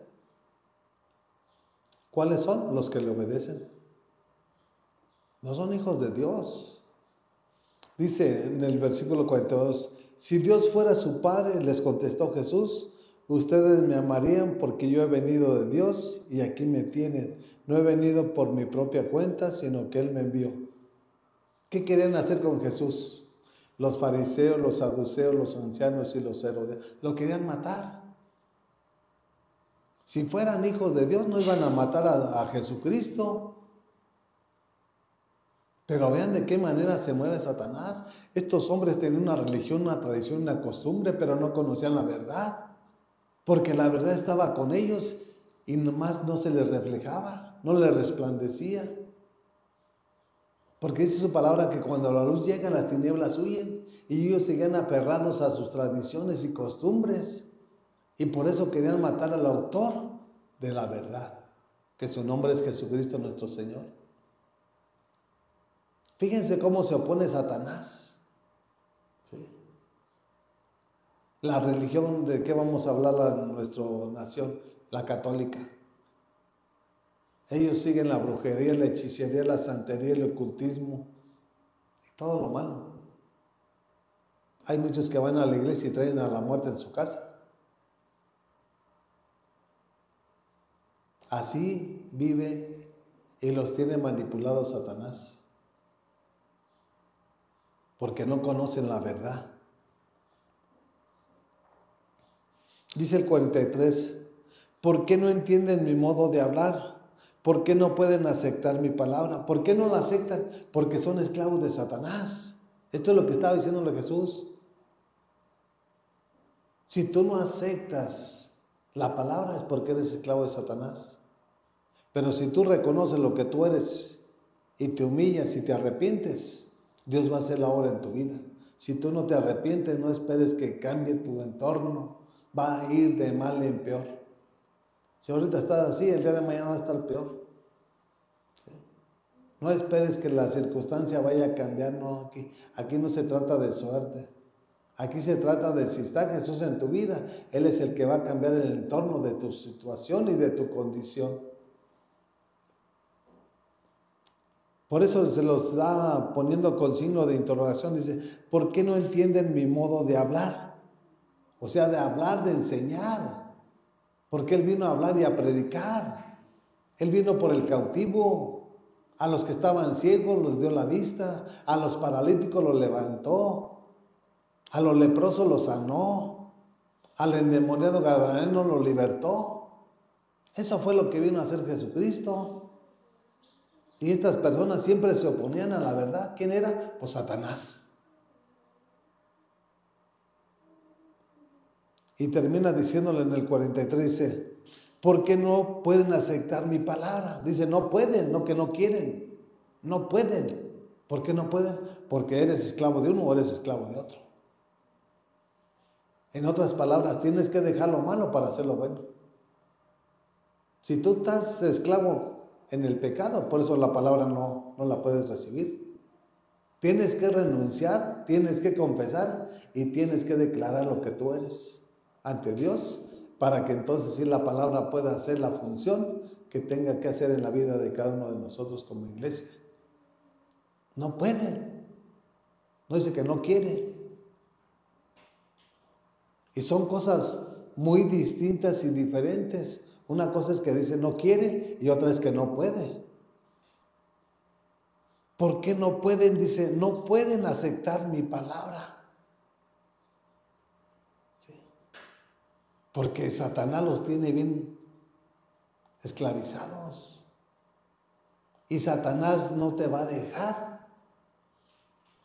[SPEAKER 1] ¿Cuáles son? Los que le obedecen. No son hijos de Dios. Dice en el versículo 42, si Dios fuera su Padre, les contestó Jesús, ustedes me amarían porque yo he venido de Dios y aquí me tienen. No he venido por mi propia cuenta, sino que Él me envió. ¿Qué querían hacer con Jesús? Los fariseos, los saduceos, los ancianos y los herodes lo querían matar. Si fueran hijos de Dios no iban a matar a Jesucristo. Pero vean de qué manera se mueve Satanás. Estos hombres tenían una religión, una tradición, una costumbre, pero no conocían la verdad. Porque la verdad estaba con ellos y nomás no se les reflejaba, no les resplandecía. Porque dice su palabra que cuando la luz llega, las tinieblas huyen. Y ellos seguían aferrados a sus tradiciones y costumbres. Y por eso querían matar al autor de la verdad, que su nombre es Jesucristo nuestro Señor. Fíjense cómo se opone Satanás. ¿Sí? La religión, ¿de qué vamos a hablar en nuestra nación? La católica. Ellos siguen la brujería, la hechicería, la santería, el ocultismo y todo lo malo. Hay muchos que van a la iglesia y traen a la muerte en su casa. Así vive y los tiene manipulados Satanás. Porque no conocen la verdad. Dice el 43, ¿por qué no entienden mi modo de hablar? ¿Por qué no pueden aceptar mi palabra? ¿Por qué no la aceptan? Porque son esclavos de Satanás. Esto es lo que estaba diciéndole Jesús. Si tú no aceptas la palabra es porque eres esclavo de Satanás. Pero si tú reconoces lo que tú eres y te humillas y te arrepientes, Dios va a hacer la obra en tu vida. Si tú no te arrepientes, no esperes que cambie tu entorno. Va a ir de mal en peor. Si ahorita estás así, el día de mañana va a estar peor. ¿Sí? No esperes que la circunstancia vaya a cambiar. No, aquí no se trata de suerte. Aquí se trata de si está Jesús en tu vida, Él es el que va a cambiar el entorno de tu situación y de tu condición. Por eso se los está poniendo con signo de interrogación. Dice, ¿por qué no entienden mi modo de hablar? O sea, de hablar, de enseñar. Porque Él vino a hablar y a predicar. Él vino por el cautivo. A los que estaban ciegos los dio la vista. A los paralíticos los levantó. A los leprosos los sanó. Al endemoniado gadareno lo libertó. Eso fue lo que vino a hacer Jesucristo. Y estas personas siempre se oponían a la verdad. ¿Quién era? Pues Satanás. Y termina diciéndole en el 43, dice, ¿por qué no pueden aceptar mi palabra? Dice, no pueden, no que no quieren. No pueden. ¿Por qué no pueden? Porque eres esclavo de uno o eres esclavo de otro. En otras palabras, tienes que dejar lo malo para hacer lo bueno. Si tú estás esclavo en el pecado, por eso la palabra no la puedes recibir. Tienes que renunciar, tienes que confesar y tienes que declarar lo que tú eres ante Dios para que entonces sí la palabra pueda hacer la función que tenga que hacer en la vida de cada uno de nosotros como iglesia. No puede. No dice que no quiere. Y son cosas muy distintas y diferentes. Una cosa es que dice no quiere y otra es que no puede. ¿Por qué no pueden? Dice, no pueden aceptar mi palabra. ¿Sí? Porque Satanás los tiene bien esclavizados. Y Satanás no te va a dejar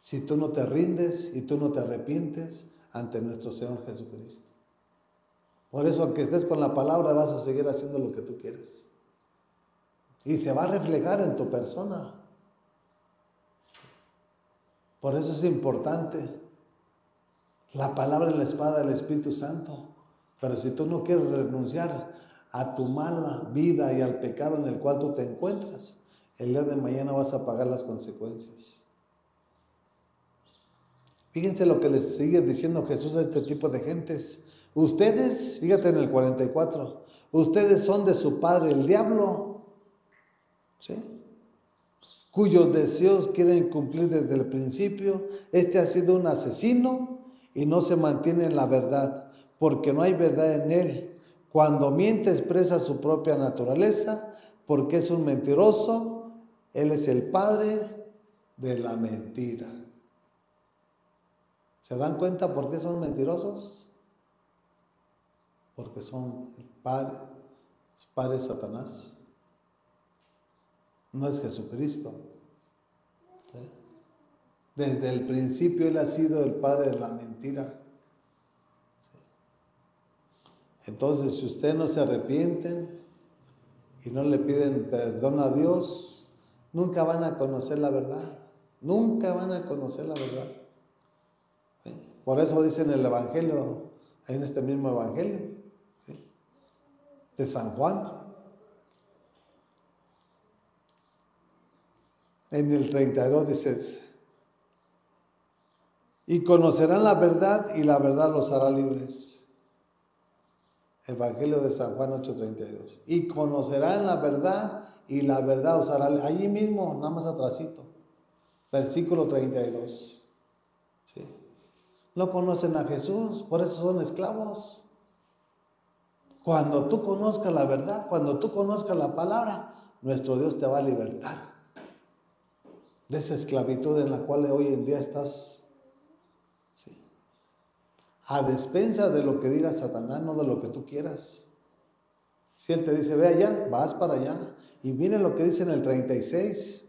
[SPEAKER 1] si tú no te rindes y tú no te arrepientes ante nuestro Señor Jesucristo. Por eso, aunque estés con la palabra, vas a seguir haciendo lo que tú quieres. Y se va a reflejar en tu persona. Por eso es importante la palabra en la espada del Espíritu Santo. Pero si tú no quieres renunciar a tu mala vida y al pecado en el cual tú te encuentras, el día de mañana vas a pagar las consecuencias. Fíjense lo que les sigue diciendo Jesús a este tipo de gentes. Ustedes, fíjate en el 44, ustedes son de su padre el diablo, ¿sí? Cuyos deseos quieren cumplir desde el principio. Este ha sido un asesino y no se mantiene en la verdad, porque no hay verdad en él. Cuando miente expresa su propia naturaleza, porque es un mentiroso. Él es el padre de la mentira. ¿Se dan cuenta por qué son mentirosos? Porque son el padre de Satanás. No es Jesucristo. ¿Sí? Desde el principio Él ha sido el padre de la mentira. ¿Sí? Entonces, si ustedes no se arrepienten y no le piden perdón a Dios, nunca van a conocer la verdad. Nunca van a conocer la verdad. ¿Sí? Por eso dice en el Evangelio, en este mismo Evangelio, ¿sí?, de San Juan, en el 32 dice, y conocerán la verdad y la verdad los hará libres. Evangelio de San Juan 8:32. Y conocerán la verdad y la verdad os hará libres. Allí mismo, nada más atrasito, versículo 32. ¿Sí? No conocen a Jesús, por eso son esclavos. Cuando tú conozcas la verdad, cuando tú conozcas la palabra, nuestro Dios te va a libertar de esa esclavitud en la cual hoy en día estás, ¿sí?, a despensa de lo que diga Satanás, no de lo que tú quieras. Si Él te dice, ve allá, vas para allá. Y miren lo que dice en el 36.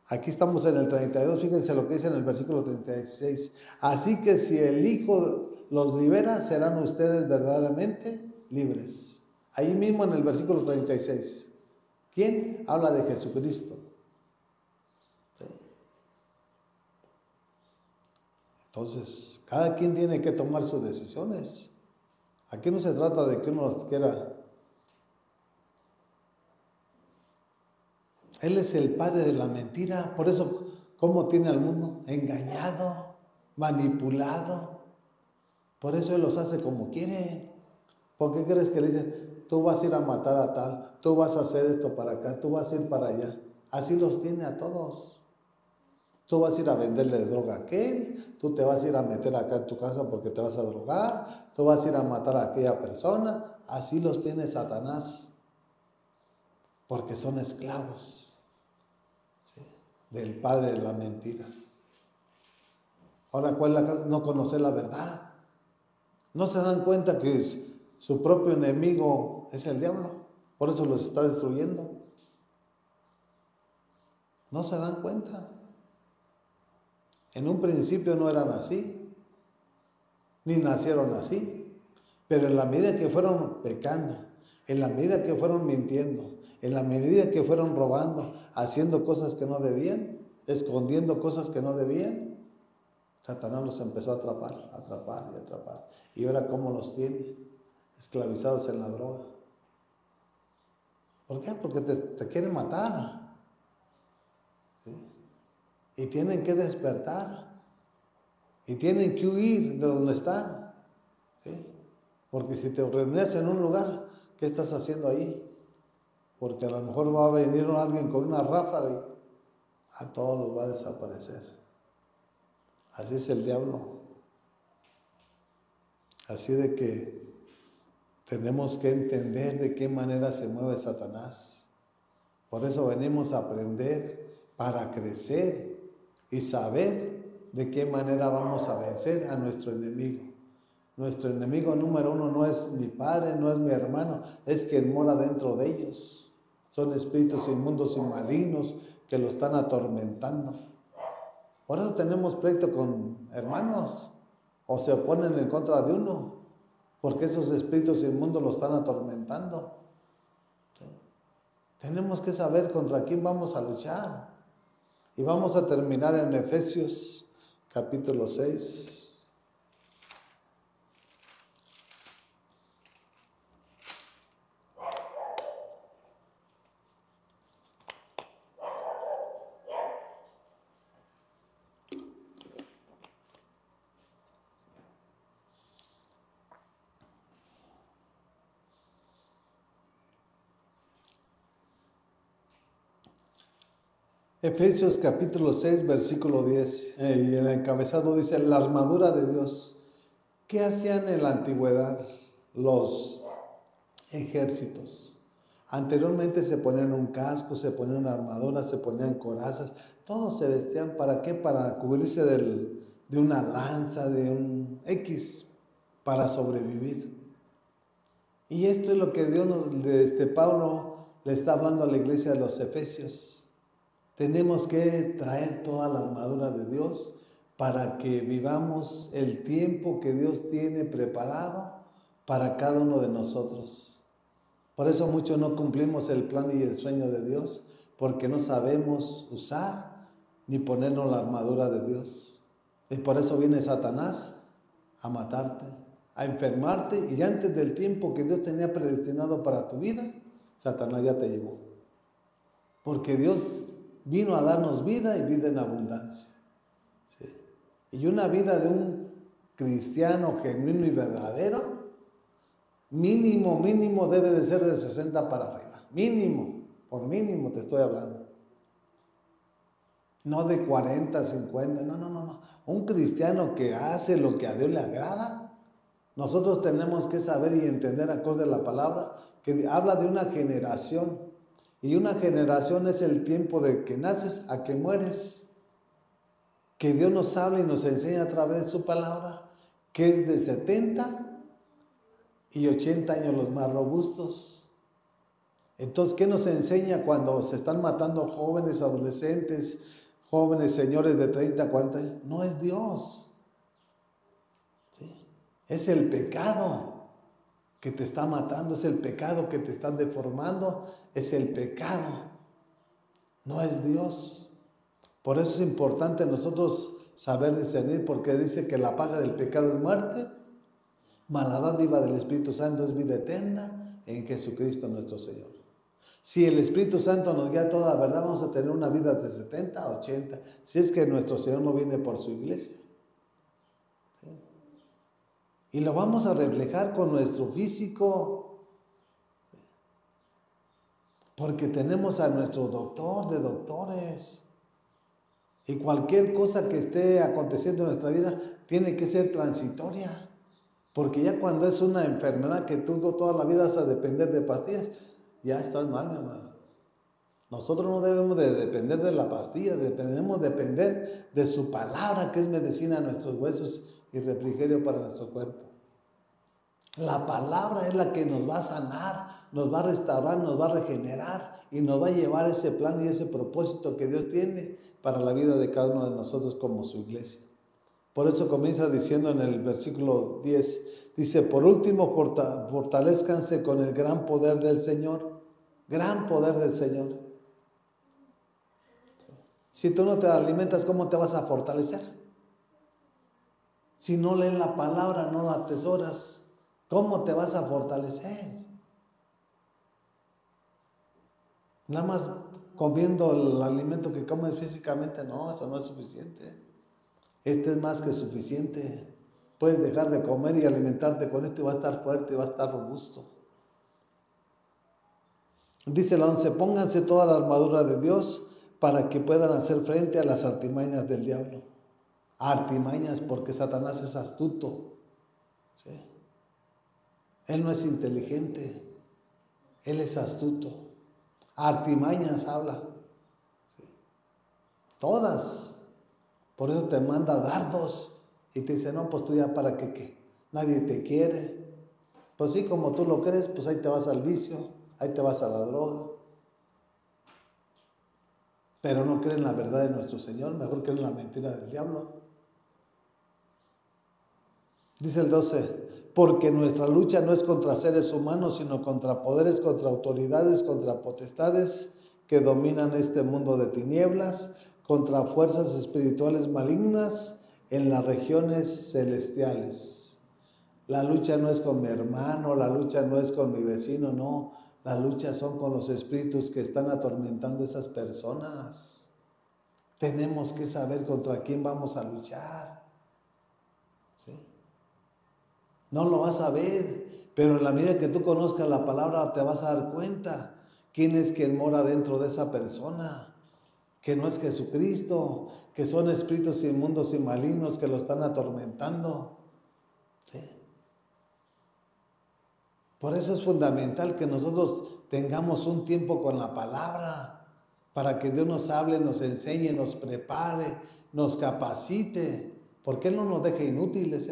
[SPEAKER 1] Aquí estamos en el 32, fíjense lo que dice en el versículo 36. Así que si el Hijo los libera, serán ustedes verdaderamente libres. Ahí mismo en el versículo 36. ¿Quién? Habla de Jesucristo. ¿Sí? Entonces, cada quien tiene que tomar sus decisiones. Aquí no se trata de que uno los quiera. Él es el padre de la mentira. Por eso, ¿cómo tiene al mundo? Engañado, manipulado. Por eso Él los hace como quiere. ¿Por qué crees que le dicen, tú vas a ir a matar a tal, tú vas a hacer esto para acá, tú vas a ir para allá? Así los tiene a todos. Tú vas a ir a venderle droga a aquel, tú te vas a ir a meter acá en tu casa porque te vas a drogar, tú vas a ir a matar a aquella persona. Así los tiene Satanás, porque son esclavos, ¿sí?, del padre de la mentira. Ahora, ¿cuál es la cosa? No conocer la verdad. No se dan cuenta que su propio enemigo es el diablo, por eso los está destruyendo. No se dan cuenta. En un principio no eran así, ni nacieron así, pero en la medida que fueron pecando, en la medida que fueron mintiendo, en la medida que fueron robando, haciendo cosas que no debían, escondiendo cosas que no debían, Satanás los empezó a atrapar, atrapar y atrapar. Y ahora, ¿cómo los tiene? Esclavizados en la droga. ¿Por qué? Porque te quieren matar. ¿Sí? Y tienen que despertar. Y tienen que huir de donde están. ¿Sí? Porque si te reunías en un lugar, ¿qué estás haciendo ahí? Porque a lo mejor va a venir alguien con una ráfaga y a todos los va a desaparecer. Así es el diablo. Así de que tenemos que entender de qué manera se mueve Satanás. Por eso venimos a aprender para crecer y saber de qué manera vamos a vencer a nuestro enemigo. Nuestro enemigo número uno no es mi padre, no es mi hermano, es quien mora dentro de ellos. Son espíritus inmundos y malignos que lo están atormentando. Por eso tenemos pleito con hermanos, o se oponen en contra de uno, porque esos espíritus inmundos lo están atormentando. ¿Sí? Tenemos que saber contra quién vamos a luchar. Y vamos a terminar en Efesios capítulo 6. Efesios capítulo 6, versículo 10, y el encabezado dice, la armadura de Dios. ¿Qué hacían en la antigüedad los ejércitos? Anteriormente se ponían un casco, se ponían una armadura, se ponían corazas, todos se vestían, ¿para qué? Para cubrirse de una lanza, de un X, para sobrevivir. Y esto es lo que Dios Pablo le está hablando a la iglesia de los Efesios. Tenemos que traer toda la armadura de Dios para que vivamos el tiempo que Dios tiene preparado para cada uno de nosotros. Por eso muchos no cumplimos el plan y el sueño de Dios, porque no sabemos usar ni ponernos la armadura de Dios. Y por eso viene Satanás a matarte, a enfermarte, y antes del tiempo que Dios tenía predestinado para tu vida, Satanás ya te llevó. Porque Dios vino a darnos vida y vida en abundancia. ¿Sí? Y una vida de un cristiano genuino y verdadero, mínimo debe de ser de 60 para arriba. Mínimo, por mínimo te estoy hablando. No de 40, 50, no. Un cristiano que hace lo que a Dios le agrada. Nosotros tenemos que saber y entender acorde a la palabra que habla de una generación. Y una generación es el tiempo de que naces a que mueres. Que Dios nos habla y nos enseña a través de su palabra, que es de 70 y 80 años los más robustos. Entonces, ¿qué nos enseña cuando se están matando jóvenes, adolescentes, jóvenes, señores de 30, 40 años? No es Dios. ¿Sí? Es el pecado que te está matando, es el pecado que te está deformando, es el pecado, no es Dios. Por eso es importante nosotros saber discernir, porque dice que la paga del pecado es muerte, mas la dádiva del Espíritu Santo es vida eterna en Jesucristo nuestro Señor. Si el Espíritu Santo nos guía a toda la verdad, vamos a tener una vida de 70 a 80, si es que nuestro Señor no viene por su iglesia. ¿Sí? Y lo vamos a reflejar con nuestro físico, porque tenemos a nuestro doctor de doctores. Y cualquier cosa que esté aconteciendo en nuestra vida tiene que ser transitoria. Porque ya cuando es una enfermedad que tú toda la vida vas a depender de pastillas, ya estás mal, mi hermano. Nosotros no debemos de depender de la pastilla, debemos depender de su palabra, que es medicina a nuestros huesos y refrigerio para nuestro cuerpo. La palabra es la que nos va a sanar, nos va a restaurar, nos va a regenerar y nos va a llevar ese plan y ese propósito que Dios tiene para la vida de cada uno de nosotros como su iglesia. Por eso comienza diciendo en el versículo 10, dice, por último, fortalezcanse con el gran poder del Señor. Gran poder del Señor. Si tú no te alimentas, ¿cómo te vas a fortalecer? Si no lees la palabra, no la atesoras, ¿cómo te vas a fortalecer? Nada más comiendo el alimento que comes físicamente, no, eso no es suficiente. Este es más que suficiente. Puedes dejar de comer y alimentarte con esto y va a estar fuerte y va a estar robusto. Dice la 11, pónganse toda la armadura de Dios para que puedan hacer frente a las artimañas del diablo. Artimañas porque Satanás es astuto. ¿Sí? Él no es inteligente, él es astuto. Artimañas habla. ¿Sí? Todas. Por eso te manda dardos y te dice, no, pues tú ya para qué, nadie te quiere. Pues sí, como tú lo crees, pues ahí te vas al vicio, ahí te vas a la droga. Pero no creen la verdad de nuestro Señor, mejor creen la mentira del diablo. Dice el 12, porque nuestra lucha no es contra seres humanos, sino contra poderes, contra autoridades, contra potestades que dominan este mundo de tinieblas, contra fuerzas espirituales malignas en las regiones celestiales. La lucha no es con mi hermano, la lucha no es con mi vecino, no. La lucha son con los espíritus que están atormentando a esas personas. Tenemos que saber contra quién vamos a luchar. ¿Sí? No lo vas a ver, pero en la medida que tú conozcas la palabra te vas a dar cuenta quién es quien mora dentro de esa persona. Que no es Jesucristo, que son espíritus inmundos y malignos que lo están atormentando. ¿Sí? Por eso es fundamental que nosotros tengamos un tiempo con la palabra, para que Dios nos hable, nos enseñe, nos prepare, nos capacite, porque Él no nos deja inútiles.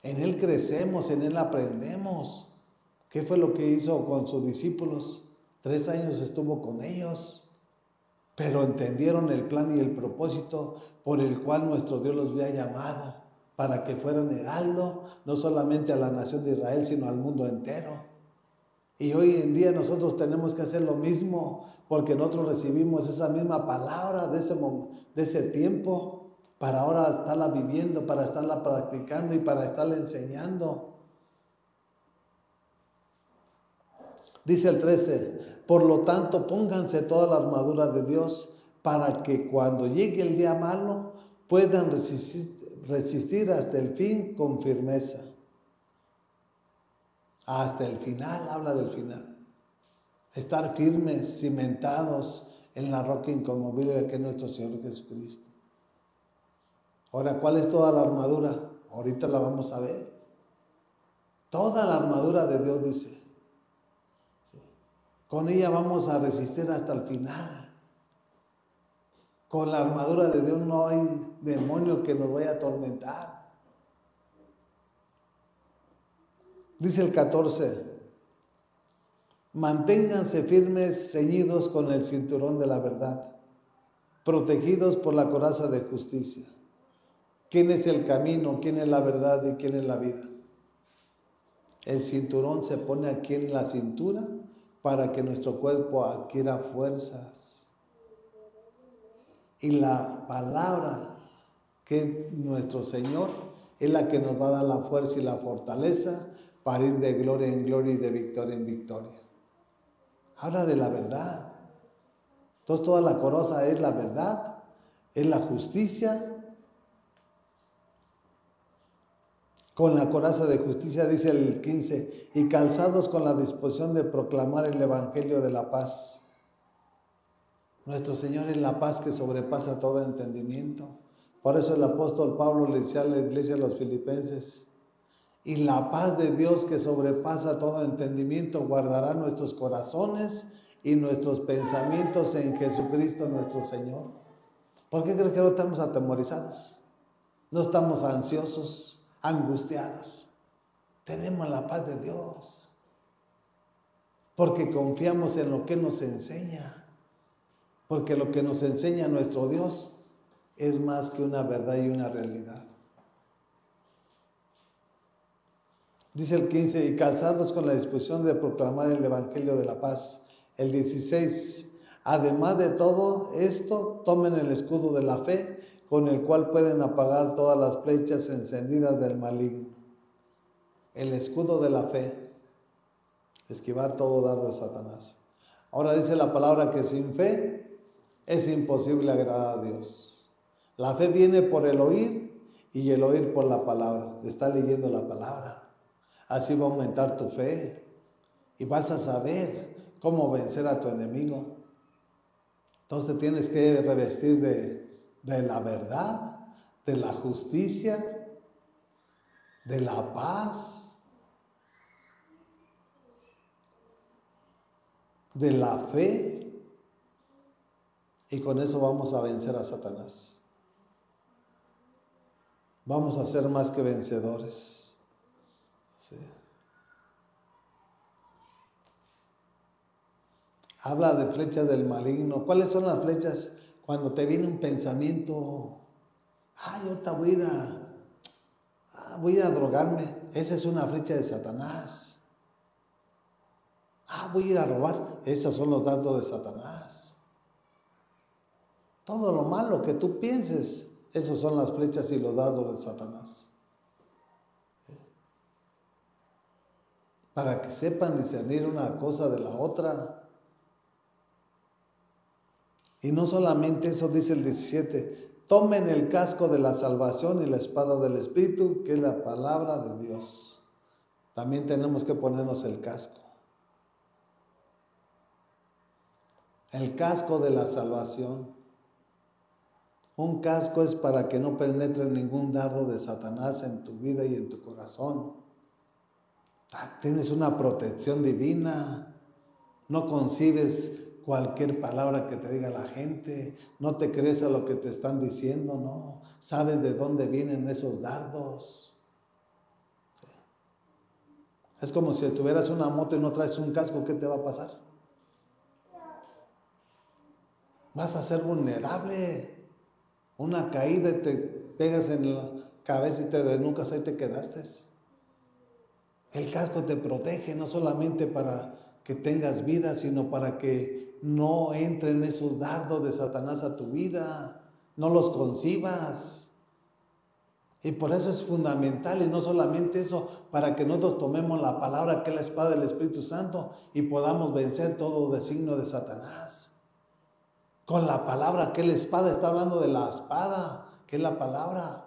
[SPEAKER 1] En Él crecemos, en Él aprendemos. ¿Qué fue lo que hizo con sus discípulos? 3 años estuvo con ellos. Pero entendieron el plan y el propósito por el cual nuestro Dios los había llamado, para que fueran heraldo, no solamente a la nación de Israel, sino al mundo entero. Y hoy en día nosotros tenemos que hacer lo mismo, porque nosotros recibimos esa misma palabra de ese tiempo, para ahora estarla viviendo, para estarla practicando y para estarla enseñando. Dice el 13, por lo tanto pónganse toda la armadura de Dios para que cuando llegue el día malo puedan resistir hasta el fin con firmeza. Hasta el final, habla del final. Estar firmes, cimentados en la roca inconmovible que es nuestro Señor Jesucristo. Ahora, ¿cuál es toda la armadura? Ahorita la vamos a ver. Toda la armadura de Dios dice. Con ella vamos a resistir hasta el final. Con la armadura de Dios no hay demonio que nos vaya a atormentar. Dice el 14, manténganse firmes, ceñidos con el cinturón de la verdad, protegidos por la coraza de justicia. ¿Quién es el camino? ¿Quién es la verdad? ¿Y quién es la vida? El cinturón se pone aquí en la cintura para que nuestro cuerpo adquiera fuerzas. Y la palabra, que es nuestro Señor, es la que nos va a dar la fuerza y la fortaleza para ir de gloria en gloria y de victoria en victoria. Habla de la verdad. Entonces toda la coraza es la verdad, es la justicia. Con la coraza de justicia, dice el 15, y calzados con la disposición de proclamar el evangelio de la paz. Nuestro Señor es la paz que sobrepasa todo entendimiento. Por eso el apóstol Pablo le decía a la iglesia de los filipenses, y la paz de Dios que sobrepasa todo entendimiento guardará nuestros corazones y nuestros pensamientos en Jesucristo nuestro Señor. ¿Por qué crees que no estamos atemorizados? No estamos ansiosos, angustiados. Tenemos la paz de Dios porque confiamos en lo que nos enseña, porque lo que nos enseña nuestro Dios es más que una verdad y una realidad. Dice el 15, y calzados con la disposición de proclamar el evangelio de la paz. El 16, además de todo esto, tomen el escudo de la fe, con el cual pueden apagar todas las flechas encendidas del maligno. El escudo de la fe, esquivar todo dardo de Satanás. Ahora dice la palabra que sin fe es imposible agradar a Dios. La fe viene por el oír y el oír por la palabra. Está leyendo la palabra. Así va a aumentar tu fe y vas a saber cómo vencer a tu enemigo. Entonces te tienes que revestir de la verdad, de la justicia, de la paz, de la fe, y con eso vamos a vencer a Satanás. Vamos a ser más que vencedores. Sí. Habla de flechas del maligno. ¿Cuáles son las flechas? Cuando te viene un pensamiento, ay, ahorita voy a ir a drogarme. Esa es una flecha de Satanás. Voy a ir a robar. Esos son los dardos de Satanás. Todo lo malo que tú pienses, esos son las flechas y los dardos de Satanás. Para que sepan discernir una cosa de la otra. Y no solamente eso, dice el 17, tomen el casco de la salvación y la espada del Espíritu, que es la palabra de Dios. También tenemos que ponernos el casco. El casco de la salvación. Un casco es para que no penetre ningún dardo de Satanás en tu vida y en tu corazón. Tienes una protección divina. No concibes cualquier palabra que te diga la gente, no te crees a lo que te están diciendo, no. Sabes de dónde vienen esos dardos. Sí. Es como si tuvieras una moto y no traes un casco, ¿qué te va a pasar? Vas a ser vulnerable. Una caída y te pegas en la cabeza y te desnucas, ahí te quedaste. El casco te protege no solamente para que tengas vida, sino para que no entren esos dardos de Satanás a tu vida, no los concibas. Y por eso es fundamental, y no solamente eso, para que nosotros tomemos la palabra que es la espada del Espíritu Santo y podamos vencer todo designio de Satanás. Con la palabra que es la espada, está hablando de la espada, que es la palabra.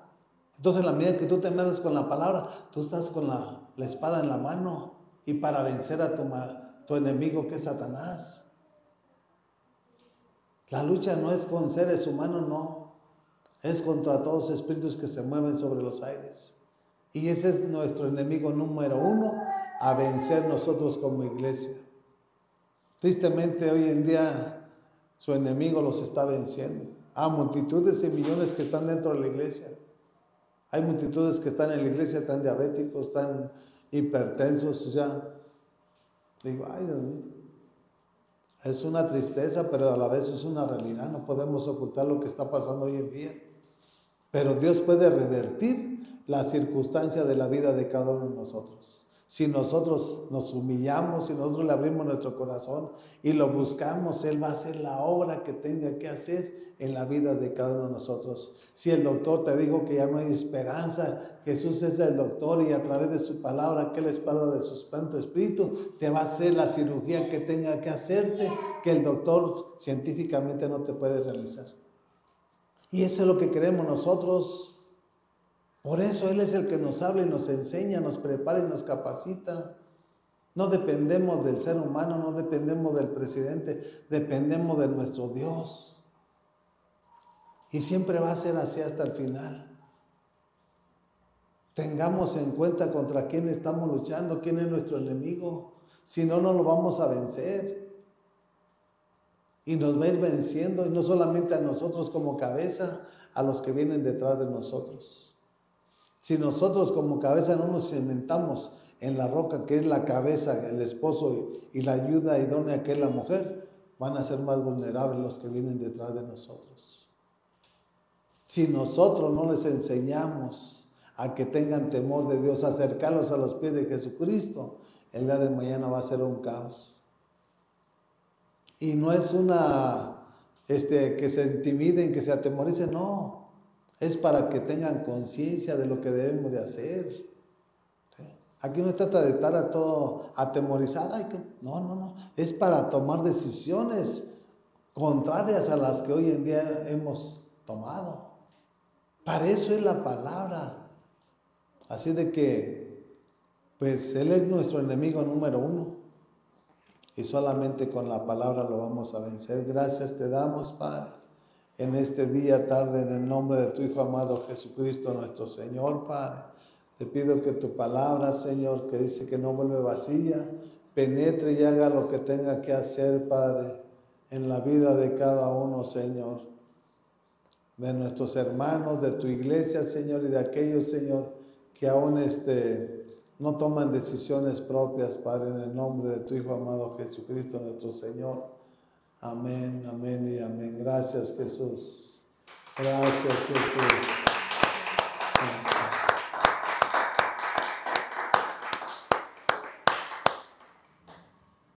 [SPEAKER 1] Entonces, en la medida que tú te metas con la palabra, tú estás con la espada en la mano, y para vencer a tu enemigo que es Satanás. La lucha no es con seres humanos, no. Es contra todos los espíritus que se mueven sobre los aires. Y ese es nuestro enemigo número 1 a vencer nosotros como iglesia. Tristemente hoy en día su enemigo los está venciendo. Multitudes y millones que están dentro de la iglesia. Hay multitudes que están en la iglesia, están diabéticos, están hipertensos, o sea, digo, ay Dios mío. Es una tristeza, pero a la vez es una realidad. No podemos ocultar lo que está pasando hoy en día. Pero Dios puede revertir la circunstancia de la vida de cada uno de nosotros. Si nosotros nos humillamos, si nosotros le abrimos nuestro corazón y lo buscamos, Él va a hacer la obra que tenga que hacer en la vida de cada uno de nosotros. Si el doctor te dijo que ya no hay esperanza, Jesús es el doctor y a través de su palabra, que es la espada de su Santo Espíritu, te va a hacer la cirugía que tenga que hacerte, que el doctor científicamente no te puede realizar. Y eso es lo que queremos nosotros. Por eso Él es el que nos habla y nos enseña, nos prepara y nos capacita. No dependemos del ser humano, no dependemos del presidente, dependemos de nuestro Dios. Y siempre va a ser así hasta el final. Tengamos en cuenta contra quién estamos luchando, quién es nuestro enemigo. Si no, no lo vamos a vencer. Y nos va a ir venciendo, y no solamente a nosotros como cabeza, a los que vienen detrás de nosotros. Si nosotros como cabeza no nos cimentamos en la roca que es la cabeza, el esposo y la ayuda idónea que es la mujer, van a ser más vulnerables los que vienen detrás de nosotros. Si nosotros no les enseñamos a que tengan temor de Dios, acercarlos a los pies de Jesucristo, el día de mañana va a ser un caos. Y no es que se intimiden, que se atemoricen, no. Es para que tengan conciencia de lo que debemos de hacer. ¿Sí? Aquí no se trata de estar a todo atemorizado. No. Es para tomar decisiones contrarias a las que hoy en día hemos tomado. Para eso es la palabra. Así de que, pues, Él es nuestro enemigo número 1. y solamente con la palabra lo vamos a vencer. Gracias te damos, Padre, en este día, tarde, en el nombre de tu Hijo amado Jesucristo, nuestro Señor, Padre. Te pido que tu palabra, Señor, que dice que no vuelve vacía, penetre y haga lo que tenga que hacer, Padre, en la vida de cada uno, Señor, de nuestros hermanos, de tu iglesia, Señor, y de aquellos, Señor, que aún no toman decisiones propias, Padre, en el nombre de tu Hijo amado Jesucristo, nuestro Señor. Amén, amén y amén. Gracias, Jesús. Gracias, Jesús.